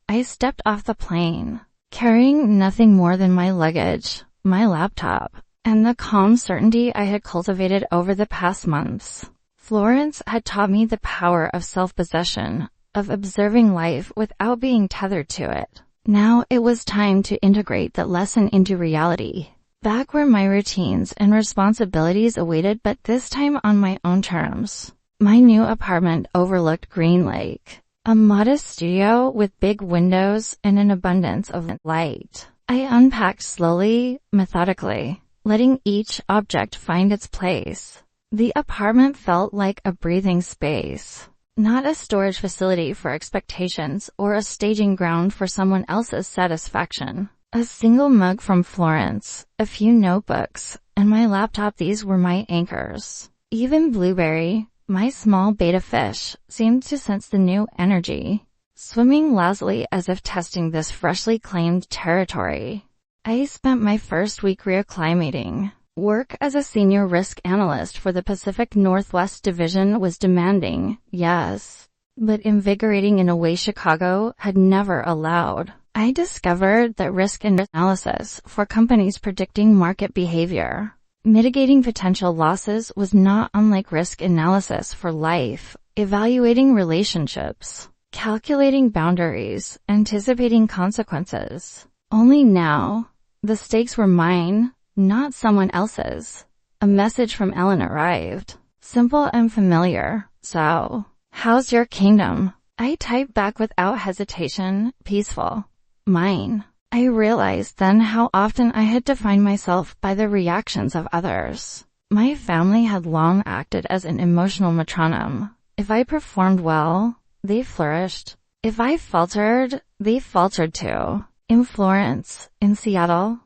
I stepped off the plane, carrying nothing more than my luggage, my laptop, and the calm certainty I had cultivated over the past months. Florence had taught me the power of self-possession, of observing life without being tethered to it. Now it was time to integrate that lesson into reality. Back where my routines and responsibilities awaited, but this time on my own terms. My new apartment overlooked Green Lake, a modest studio with big windows and an abundance of light. I unpacked slowly, methodically, letting each object find its place. The apartment felt like a breathing space, not a storage facility for expectations or a staging ground for someone else's satisfaction. A single mug from Florence, a few notebooks, and my laptop, these were my anchors. Even Blueberry, my small beta fish, seemed to sense the new energy, swimming lazily as if testing this freshly claimed territory. I spent my first week reacclimating. Work as a senior risk analyst for the Pacific Northwest Division was demanding, yes, but invigorating in a way Chicago had never allowed. I discovered that risk analysis for companies predicting market behavior, mitigating potential losses, was not unlike risk analysis for life, evaluating relationships, calculating boundaries, anticipating consequences. Only now, the stakes were mine, not someone else's. A message from Ellen arrived, simple and familiar. "So, how's your kingdom?" I typed back without hesitation, "Peaceful. Mine." I realized then how often I had defined myself by the reactions of others. My family had long acted as an emotional metronome. If I performed well, they flourished. If I faltered, they faltered too. In Florence, in Seattle,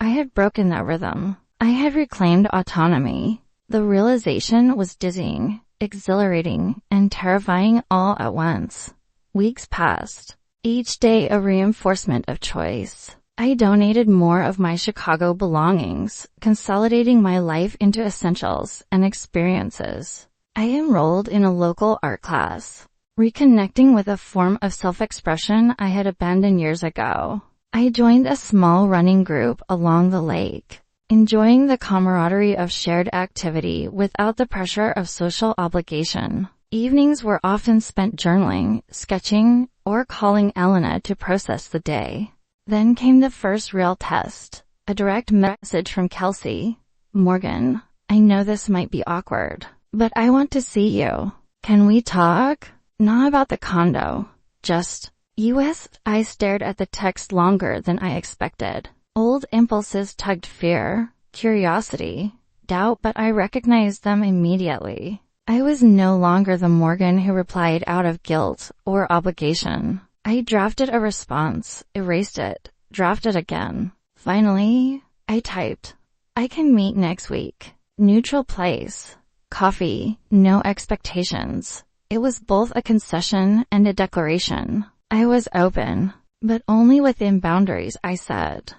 I had broken that rhythm. I had reclaimed autonomy. The realization was dizzying, exhilarating, and terrifying all at once. Weeks passed. Each day a reinforcement of choice. I donated more of my Chicago belongings, consolidating my life into essentials and experiences. I enrolled in a local art class, reconnecting with a form of self-expression I had abandoned years ago. I joined a small running group along the lake, enjoying the camaraderie of shared activity without the pressure of social obligation. Evenings were often spent journaling, sketching, or calling Elena to process the day. Then came the first real test, a direct message from Kelsey. "Morgan, I know this might be awkward, But I want to see you. Can we talk? Not about the condo. Just US. I stared at the text longer than I expected. Old impulses tugged fear, curiosity, doubt, but I recognized them immediately. I was no longer the Morgan who replied out of guilt or obligation. I drafted a response, erased it, drafted again. Finally, I typed, I can meet next week. Neutral place. Coffee, no expectations. It was both a concession and a declaration. I was open, but only within boundaries, I said.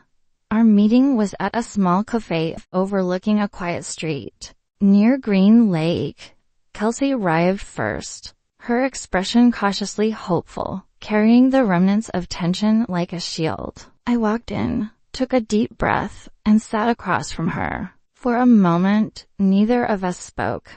Our meeting was at a small cafe overlooking a quiet street, near Green Lake. Kelsey arrived first, her expression cautiously hopeful, carrying the remnants of tension like a shield. I walked in, took a deep breath, and sat across from her. For a moment, neither of us spoke.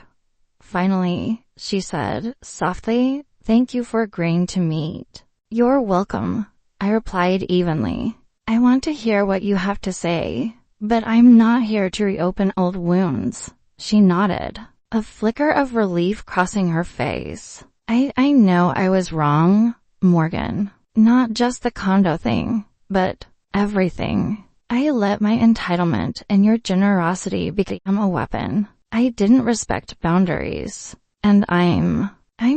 Finally, she said, softly, thank you for agreeing to meet. You're welcome, I replied evenly. I want to hear what you have to say, but I'm not here to reopen old wounds. She nodded, a flicker of relief crossing her face. I know I was wrong, Morgan. Not just the condo thing, but everything. I let my entitlement and your generosity become a weapon. I didn't respect boundaries. And I'm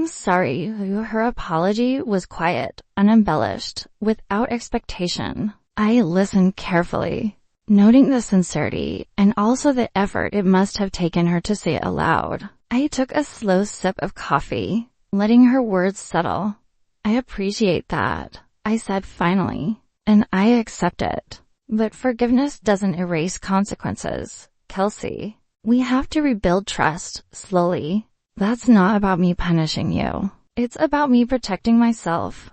sorry. Her apology was quiet, unembellished, without expectation. I listened carefully, noting the sincerity and also the effort it must have taken her to say it aloud. I took a slow sip of coffee, letting her words settle. I appreciate that, I said finally, and I accept it. But forgiveness doesn't erase consequences, Kelsey. We have to rebuild trust, slowly. That's not about me punishing you. It's about me protecting myself.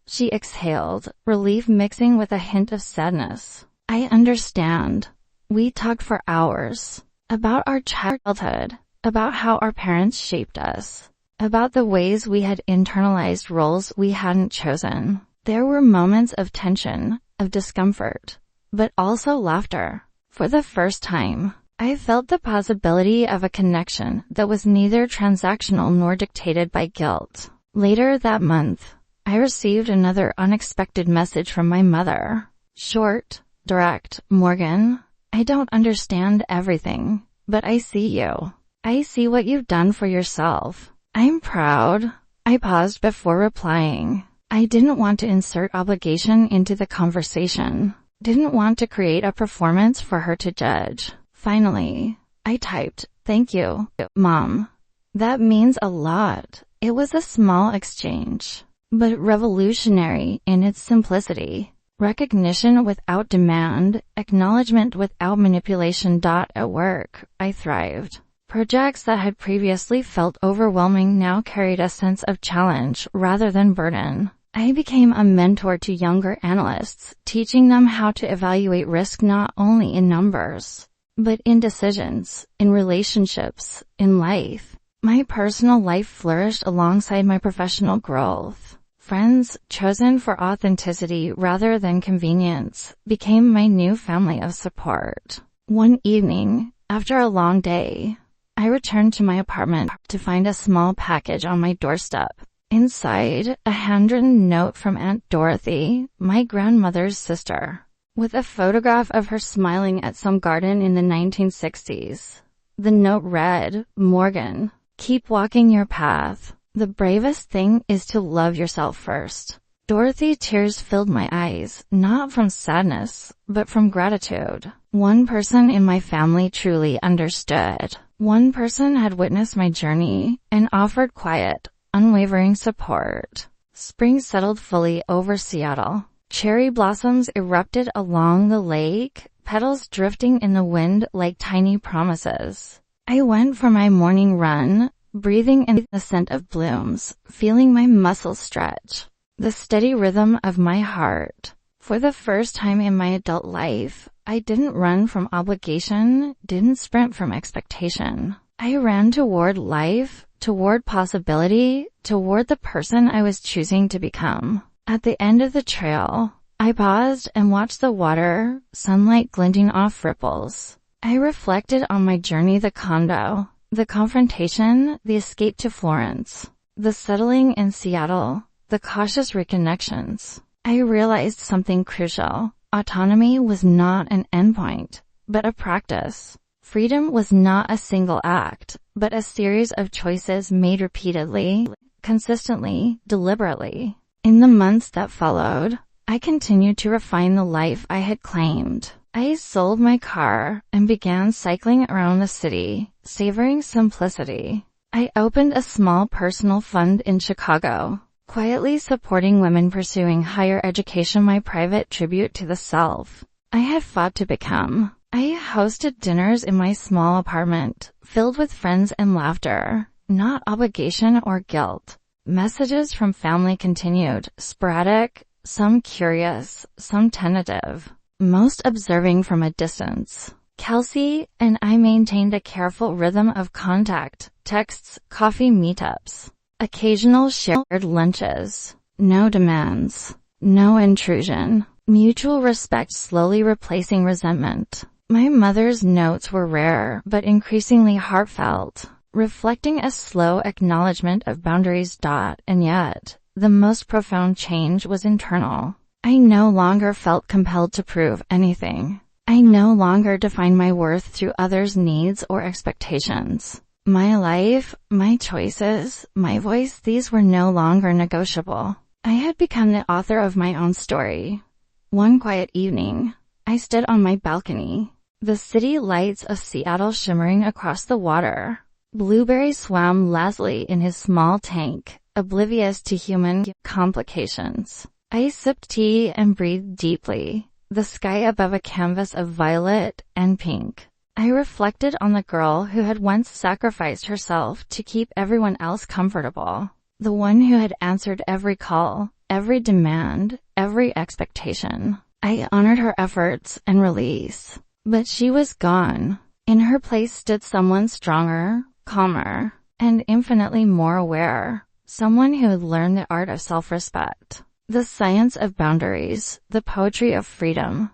She exhaled, relief mixing with a hint of sadness. I understand. We talked for hours. About our childhood. About how our parents shaped us. About the ways we had internalized roles we hadn't chosen. There were moments of tension, of discomfort, but also laughter. For the first time, I felt the possibility of a connection that was neither transactional nor dictated by guilt. Later that month, I received another unexpected message from my mother. Short, direct, Morgan, I don't understand everything, but I see you. I see what you've done for yourself. I'm proud. I paused before replying. I didn't want to insert obligation into the conversation. Didn't want to create a performance for her to judge. Finally, I typed, thank you, Mom. That means a lot. It was a small exchange, but revolutionary in its simplicity. Recognition without demand, acknowledgement without manipulation. At work, I thrived. Projects that had previously felt overwhelming now carried a sense of challenge rather than burden. I became a mentor to younger analysts, teaching them how to evaluate risk not only in numbers, but in decisions, in relationships, in life. My personal life flourished alongside my professional growth. Friends, chosen for authenticity rather than convenience, became my new family of support. One evening, after a long day, I returned to my apartment to find a small package on my doorstep. Inside, a handwritten note from Aunt Dorothy, my grandmother's sister, with a photograph of her smiling at some garden in the 1960s. The note read, Morgan, keep walking your path. The bravest thing is to love yourself first. Dorothy, tears filled my eyes, not from sadness, but from gratitude. One person in my family truly understood. One person had witnessed my journey and offered quiet, unwavering support. Spring settled fully over Seattle. Cherry blossoms erupted along the lake, petals drifting in the wind like tiny promises. I went for my morning run, breathing in the scent of blooms, feeling my muscles stretch, the steady rhythm of my heart. For the first time in my adult life, I didn't run from obligation, didn't sprint from expectation. I ran toward life, toward possibility, toward the person I was choosing to become. At the end of the trail, I paused and watched the water, sunlight glinting off ripples. I reflected on my journey, the condo, The confrontation, the escape to Florence, the settling in Seattle, the cautious reconnections. I realized something crucial. Autonomy was not an endpoint, but a practice. Freedom was not a single act, but a series of choices made repeatedly, consistently, deliberately. In the months that followed, I continued to refine the life I had claimed. I sold my car and began cycling around the city, savoring simplicity. I opened a small personal fund in Chicago, quietly supporting women pursuing higher education, my private tribute to the self I had fought to become. I hosted dinners in my small apartment, filled with friends and laughter, not obligation or guilt. Messages from family continued, sporadic, some curious, some tentative, most observing from a distance. Kelsey and I maintained a careful rhythm of contact, texts, coffee meetups, occasional shared lunches. No demands, no intrusion, mutual respect slowly replacing resentment. My mother's notes were rare but increasingly heartfelt, reflecting a slow acknowledgement of boundaries. And yet, the most profound change was internal. I no longer felt compelled to prove anything. I no longer defined my worth through others' needs or expectations. My life, my choices, my voice, these were no longer negotiable. I had become the author of my own story. One quiet evening, I stood on my balcony, the city lights of Seattle shimmering across the water. Blueberry swam lazily in his small tank, oblivious to human complications. I sipped tea and breathed deeply, the sky above a canvas of violet and pink. I reflected on the girl who had once sacrificed herself to keep everyone else comfortable, the one who had answered every call, every demand, every expectation. I honored her efforts and release. But she was gone. In her place stood someone stronger, calmer, and infinitely more aware. Someone who had learned the art of self-respect, the science of boundaries, the poetry of freedom.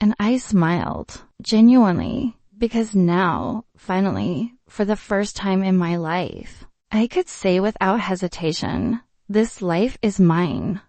And I smiled, genuinely, because now, finally, for the first time in my life, I could say without hesitation, this life is mine.